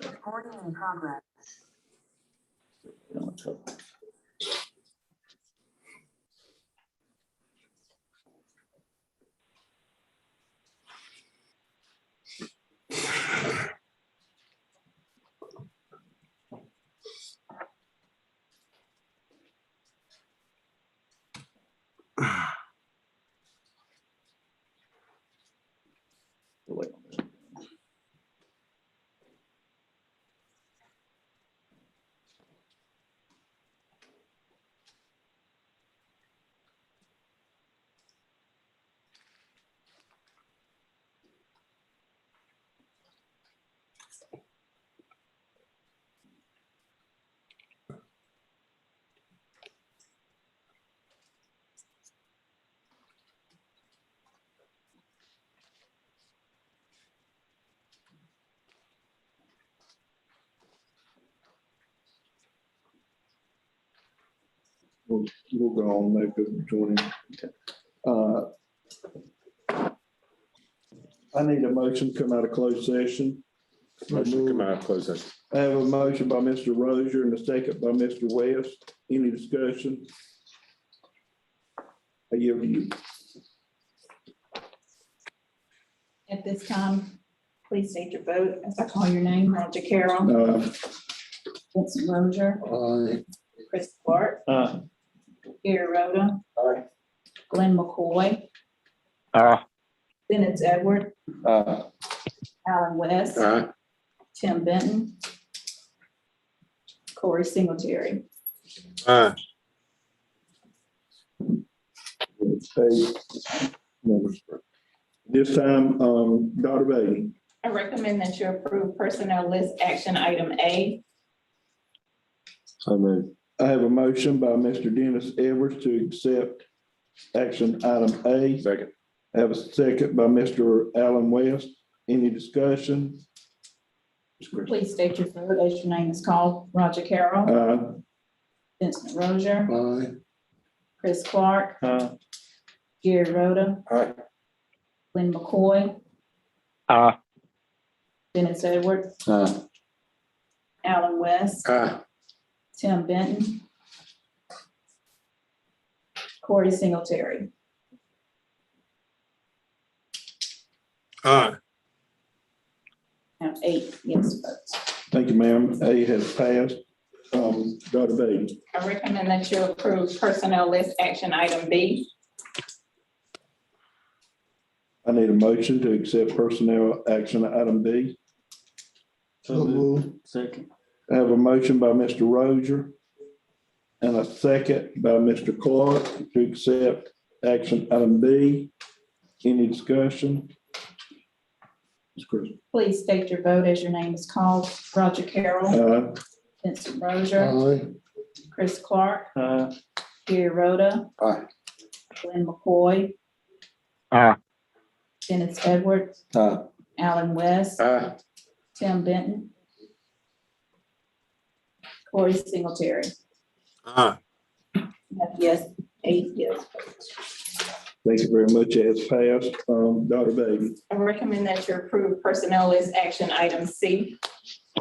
Recording in progress. We'll go on, make it between. I need a motion to come out of closed session. Motion come out of closed session. I have a motion by Mr. Rozier and a second by Mr. West. Any discussion? I yield to you. At this time, please state your vote as I call your name. Roger Carroll. Vincent Rozier. Chris Clark. Gary Rhoda. Glenn McCoy. Dennis Edward. Alan West. Tim Benton. Corey Singletary. This time, Dr. Beatty. I recommend that you approve personnel list action item A. I have a motion by Mr. Dennis Edwards to accept action item A. Second. I have a second by Mr. Alan West. Any discussion? Please state your vote as your name is called. Roger Carroll. Vincent Rozier. Chris Clark. Gary Rhoda. Glenn McCoy. Dennis Edward. Alan West. Tim Benton. Corey Singletary. Now 8 yes votes. Thank you, ma'am. A has passed. Dr. Beatty. I recommend that you approve personnel list action item B. I need a motion to accept personnel action item B. Second. I have a motion by Mr. Rozier and a second by Mr. Clark to accept action item B. Any discussion? Ms. Chris. Please state your vote as your name is called. Roger Carroll. Vincent Rozier. Chris Clark. Gary Rhoda. Glenn McCoy. Dennis Edwards. Alan West. Tim Benton. Corey Singletary. Yes, 8 yes. Thank you very much. It has passed. Dr. Beatty. I recommend that you approve personnel list action item C. I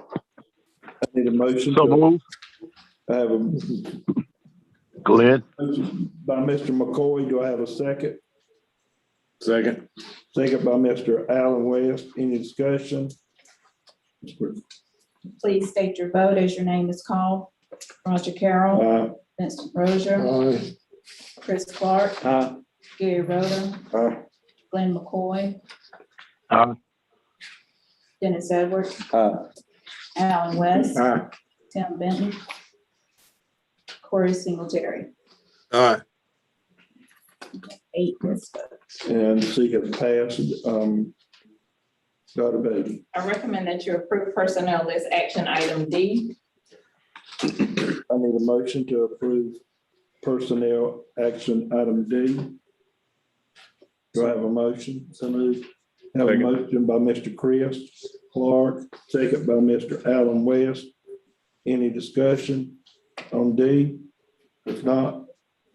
need a motion. So move. I have a Glenn. motion by Mr. McCoy. Do I have a second? Second. Second by Mr. Alan West. Any discussion? Please state your vote as your name is called. Roger Carroll. Vincent Rozier. Chris Clark. Gary Rhoda. Glenn McCoy. Dennis Edwards. Alan West. Tim Benton. Corey Singletary. 8 yes votes. And C has passed. Dr. Beatty. I recommend that you approve personnel list action item D. I need a motion to approve personnel action item D. Do I have a motion? So moved. Have a motion by Mr. Chris Clark, second by Mr. Alan West. Any discussion on D? If not,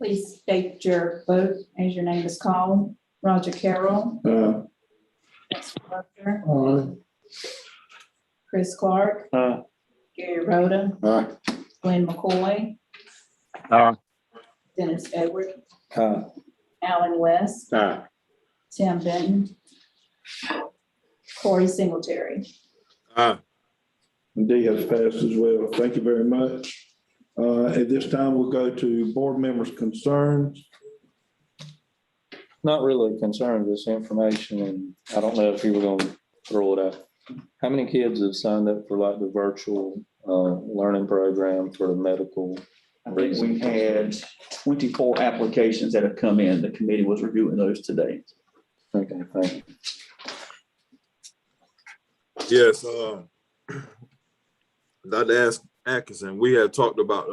Please state your vote as your name is called. Roger Carroll. Vincent Rozier. Chris Clark. Gary Rhoda. Glenn McCoy. Dennis Edward. Alan West. Tim Benton. Corey Singletary. And D has passed as well. Thank you very much. At this time, we'll go to board members' concerns. Not really concerned, just information, and I don't know if you were gonna throw it out. How many kids have signed up for like the virtual learning program for the medical? I think we had 24 applications that have come in. The committee was reviewing those today. Okay, thank you. Yes, Dr. Atkinson, we had talked about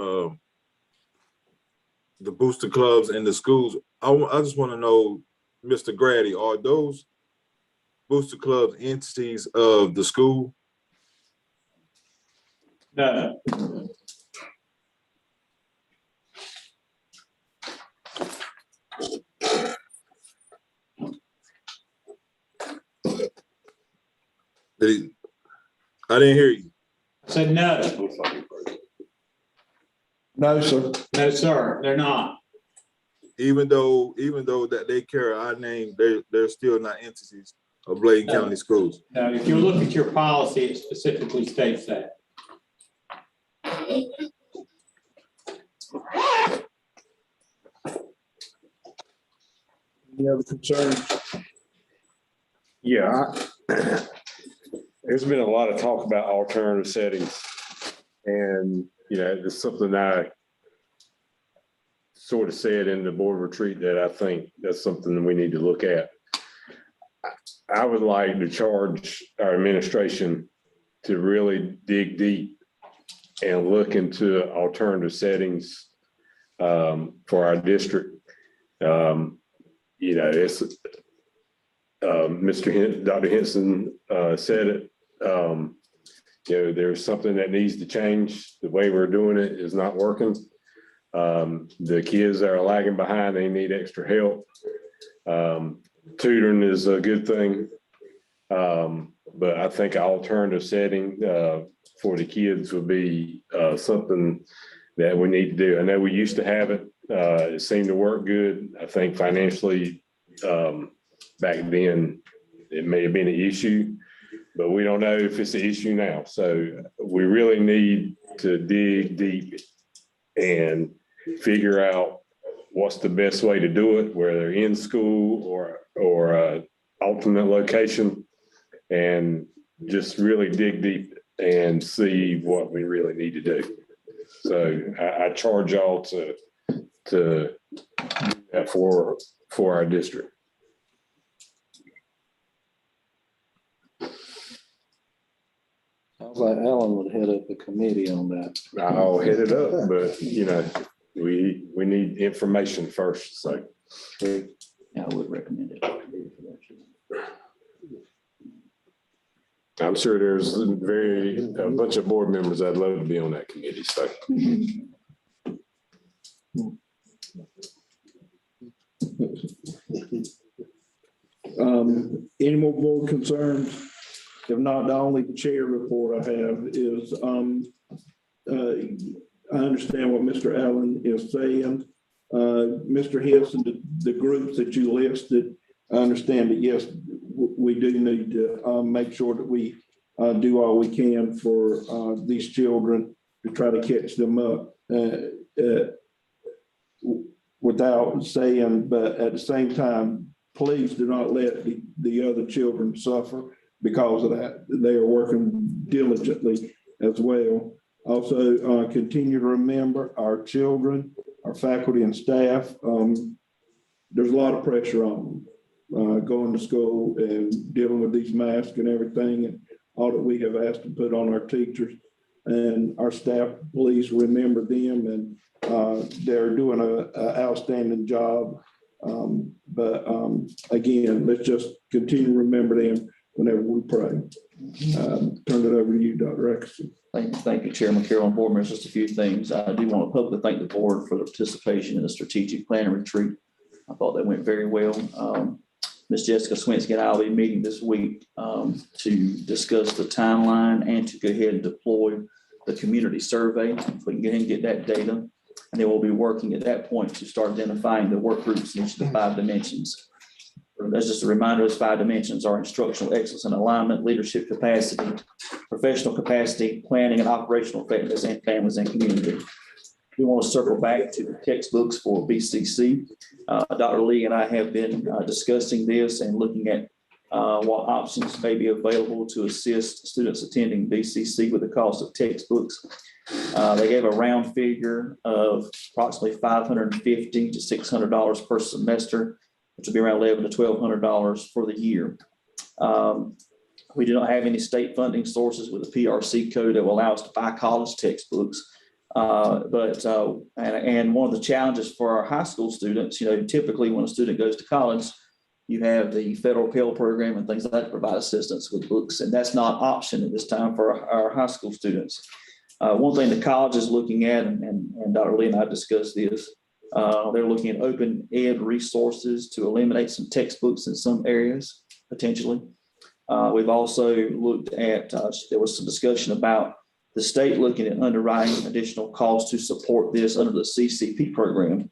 the booster clubs in the schools. I just want to know, Mr. Grady, are those booster clubs entities of the school? No. I didn't hear you. I said no. No, sir. No, sir, they're not. Even though that they carry our name, they're still not entities of Bladen County Schools. Now, if you look at your policy, it specifically states that. Any other concerns? Yeah, there's been a lot of talk about alternative settings. And, you know, it's something I sort of said in the board retreat that I think that's something that we need to look at. I would like to charge our administration to really dig deep and look into alternative settings for our district. You know, it's Dr. Henson said it. You know, there's something that needs to change. The way we're doing it is not working. The kids that are lagging behind, they need extra help. Tutoring is a good thing. But I think an alternative setting for the kids would be something that we need to do. I know we used to have it. It seemed to work good. I think financially back then it may have been an issue, but we don't know if it's an issue now. So we really need to dig deep and figure out what's the best way to do it, whether in school or alternate location, and just really dig deep and see what we really need to do. So I charge y'all to do that for our district. Sounds like Alan would head up a committee on that. I'll head it up, but you know, we need information first, so. Yeah, I would recommend it. I'm sure there's a bunch of board members that'd love to be on that committee, so. Any more board concerns? If not, the only chair report I have is, I understand what Mr. Allen is saying. Mr. Henson, the groups that you listed, I understand that, yes, we do need to make sure that we do all we can for these children to try to catch them up without saying, but at the same time, please do not let the other children suffer because of that. They are working diligently as well. Also, continue to remember our children, our faculty and staff. There's a lot of pressure on them going to school and dealing with these masks and everything, and all that we have asked to put on our teachers and our staff. Please remember them, and they're doing an outstanding job. But again, let's just continue to remember them whenever we pray. Turn it over to you, Dr. Atkinson. Thank you, Chairman Carroll and board members. Just a few things. I do want to publicly thank the board for the participation in the strategic planning retreat. I thought that went very well. Ms. Jessica Swinsky and I will be meeting this week to discuss the timeline and to go ahead and deploy the community survey. If we can go ahead and get that data. And then we'll be working at that point to start identifying the work groups in each of the 5 dimensions. That's just a reminder, those 5 dimensions are instructional excellence and alignment, leadership capacity, professional capacity, planning and operational effectiveness, and families and community. We want to circle back to the textbooks for BCC. Dr. Lee and I have been discussing this and looking at what options may be available to assist students attending BCC with the cost of textbooks. They gave a round figure of approximately $550 to $600 per semester, which will be around $1,100 to $1,200 for the year. We do not have any state funding sources with a PRC code that will allow us to buy college textbooks. And one of the challenges for our high school students, typically when a student goes to college, you have the federal Pell program and things like that to provide assistance with books, and that's not an option at this time for our high school students. One thing the college is looking at, and Dr. Lee and I discussed this, they're looking at open ed resources to eliminate some textbooks in some areas, potentially. We've also looked at, there was some discussion about the state looking at underwriting additional costs to support this under the CCP program.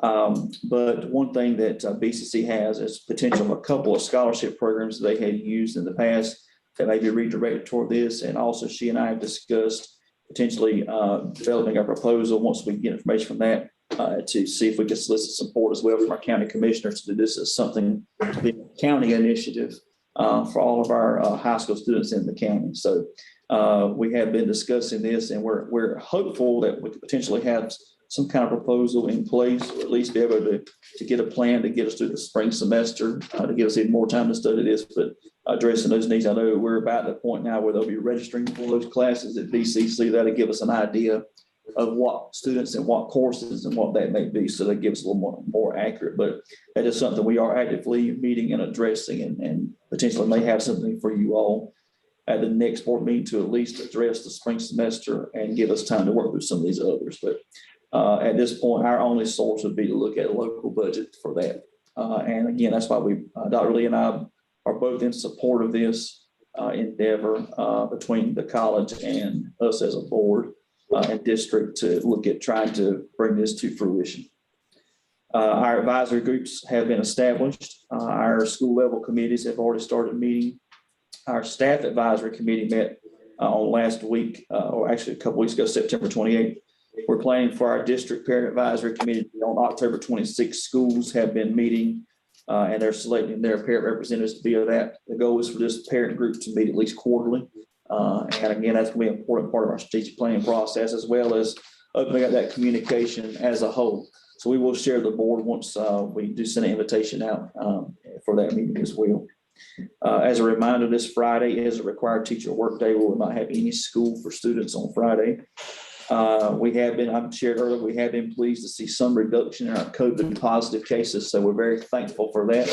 But one thing that BCC has is potential of a couple of scholarship programs they had used in the past that may be redirected toward this. And also she and I have discussed potentially developing a proposal once we get information from that to see if we can solicit support as well from our county commissioners to do this as something to be a county initiative for all of our high school students in the county. So we have been discussing this, and we're hopeful that we could potentially have some kind of proposal in place, or at least be able to get a plan to get us through the spring semester, to give us even more time to study this, but addressing those needs. I know we're about at the point now where they'll be registering for those classes at BCC. That'll give us an idea of what students and what courses and what that may be, so that gives us a little more accurate. But that is something we are actively meeting and addressing, and potentially may have something for you all at the next board meeting to at least address the spring semester and give us time to work through some of these others. But at this point, our only source would be to look at a local budget for that. And again, that's why Dr. Lee and I are both in support of this endeavor between the college and us as a board and district to look at trying to bring this to fruition. Our advisory groups have been established. Our school level committees have already started meeting. Our staff advisory committee met on last week, or actually a couple weeks ago, September 28th. We're planning for our district parent advisory committee on October 26th. Schools have been meeting and they're selecting their parent representatives via that. The goal is for this parent group to meet at least quarterly. And again, that's going to be an important part of our strategic planning process, as well as opening up that communication as a whole. So we will share the board once we do send an invitation out for that meeting as well. As a reminder, this Friday is a required teacher workday. We will not have any school for students on Friday. I've shared earlier, we have been pleased to see some reduction in our COVID positive cases. So we're very thankful for that.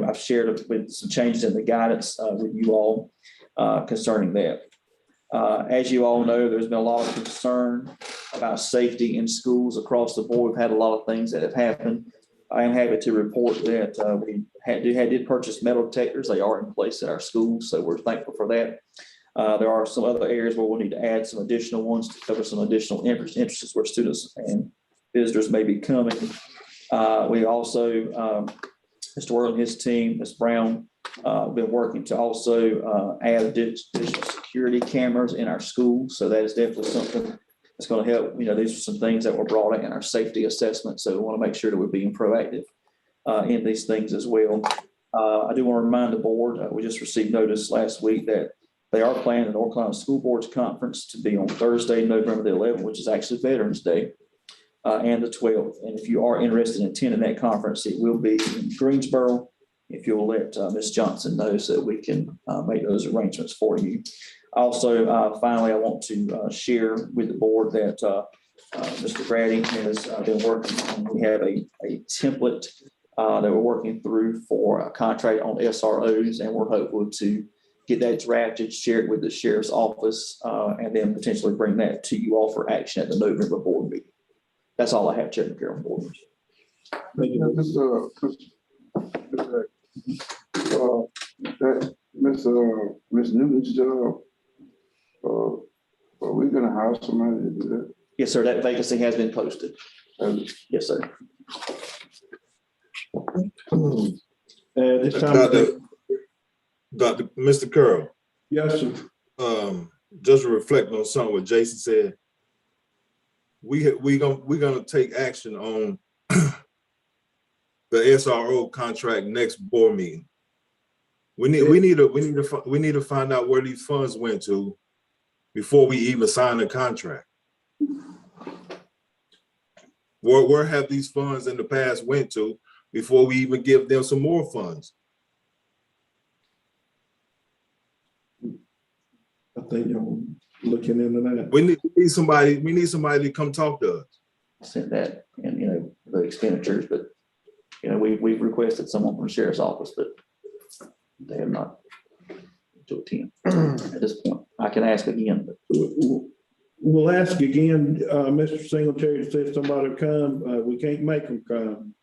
I've shared with some changes in the guidance with you all concerning that. As you all know, there's been a lot of concern about safety in schools across the board. We've had a lot of things that have happened. I am happy to report that we did purchase metal detectors. They are in place at our schools, so we're thankful for that. There are some other areas where we'll need to add some additional ones to cover some additional interests where students and visitors may be coming. We also, Mr. Worley and his team, Ms. Brown, been working to also add additional security cameras in our schools. So that is definitely something that's going to help. These are some things that were brought in our safety assessment. So we want to make sure that we're being proactive in these things as well. I do want to remind the board, we just received notice last week that they are planning the North Carolina School Boards Conference to be on Thursday, November the 11th, which is actually Veterans Day, and the 12th. And if you are interested in attending that conference, it will be in Greensboro. If you'll let Ms. Johnson know so that we can make those arrangements for you. Also, finally, I want to share with the board that Mr. Grady has been working on. We have a template that we're working through for a contract on SROs, and we're hopeful to get that drafted, share it with the sheriff's office, and then potentially bring that to you all for action at the November board meeting. That's all I have, Chairman Carroll. Board. Thank you. Miss Newton's job, are we gonna hire somebody to do that? Yes, sir, that vacancy has been posted. Yes, sir. This time. Dr. Mr. Curl. Yes, sir. Just to reflect on something what Jason said. We're gonna take action on the SRO contract next board meeting. We need to find out where these funds went to before we even sign the contract. Where have these funds in the past went to before we even give them some more funds? I think you're looking into that. We need somebody to come talk to us. Sent that and, the expenditures, but, we've requested someone from the sheriff's office, but they have not to attend at this point. I can ask again, but. We'll ask again, Mr. Singletary, to see if somebody will come. We can't make them come.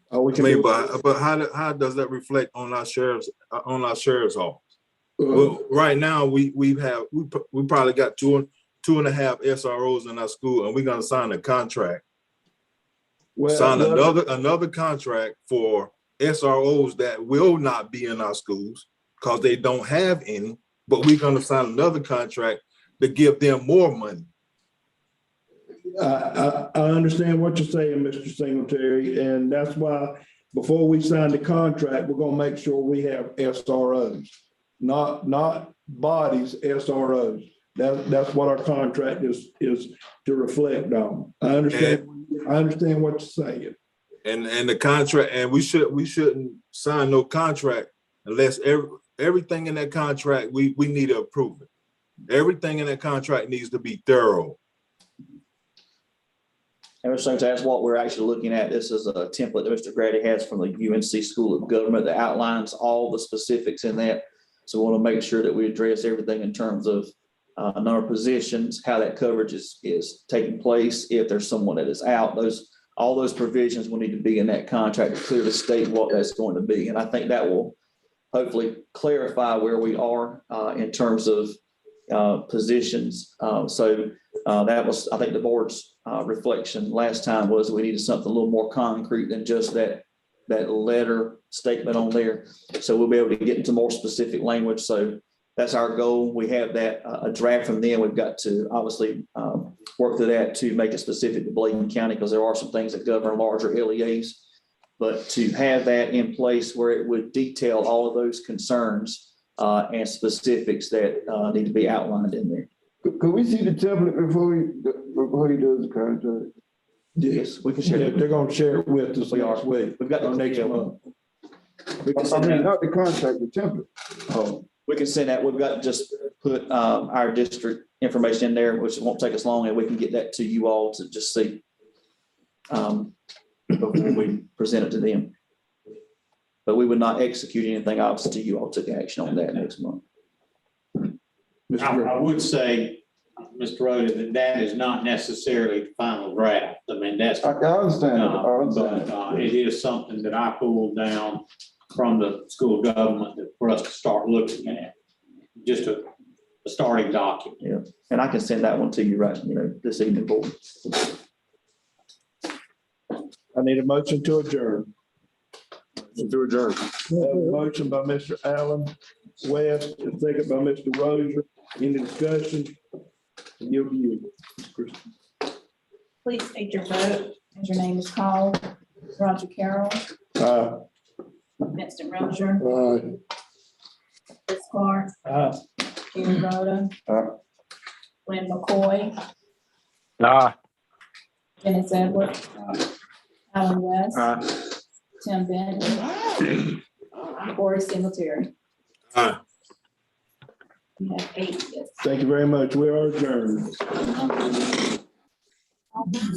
All we can do. But how does that reflect on our sheriff's office? Well, right now we probably got two and a half SROs in our school, and we're gonna sign a contract. Sign another contract for SROs that will not be in our schools because they don't have any, but we're gonna sign another contract to give them more money. I understand what you're saying, Mr. Singletary, and that's why before we sign the contract, we're gonna make sure we have SROs, not bodies, SROs. That's what our contract is to reflect on. I understand what you're saying. And the contract, and we shouldn't sign no contract unless everything in that contract, we need to approve it. Everything in that contract needs to be thorough. And Mr. Secretary, that's what we're actually looking at. This is a template that Mr. Grady has from the UNC School of Government that outlines all the specifics in that. So we want to make sure that we address everything in terms of number of positions, how that coverage is taking place, if there's someone that is out, all those provisions will need to be in that contract to clearly state what that's going to be. And I think that will hopefully clarify where we are in terms of positions. So that was, I think, the board's reflection last time was we needed something a little more concrete than just that letter statement on there. So we'll be able to get into more specific language. So that's our goal. We have that a draft from them. We've got to obviously work through that to make it specific to Bladen County because there are some things that govern larger LEAs. But to have that in place where it would detail all of those concerns and specifics that need to be outlined in there. Could we see the template before he does the contract? Yes, we can share it. They're going to share it with us next week. We've got the next month. Not the contract, the template. Oh, we can send that. We've got to just put our district information in there, which won't take us long, and we can get that to you all to just see before we present it to them. But we would not execute anything obviously till you all took action on that next month. I would say, Mr. Rhoda, that is not necessarily the final draft. I mean, that's. I understand. But it is something that I pulled down from the school government for us to start looking at. Just a starting document. Yeah, and I can send that one to you right, this evening, board. I need a motion to adjourn. Motion by Mr. Allen West, and second by Mr. Rozier. Any discussion? Yield to you, Ms. Christie. Please state your vote as your name is called. Roger Carroll. Vincent Rozier. Chris Clark. Gary Rhoda. Lynn McCoy. Dennis Edwards. Alan West. Tim Benton. Corey Singletary. You have 8 yes. Thank you very much. We are adjourned.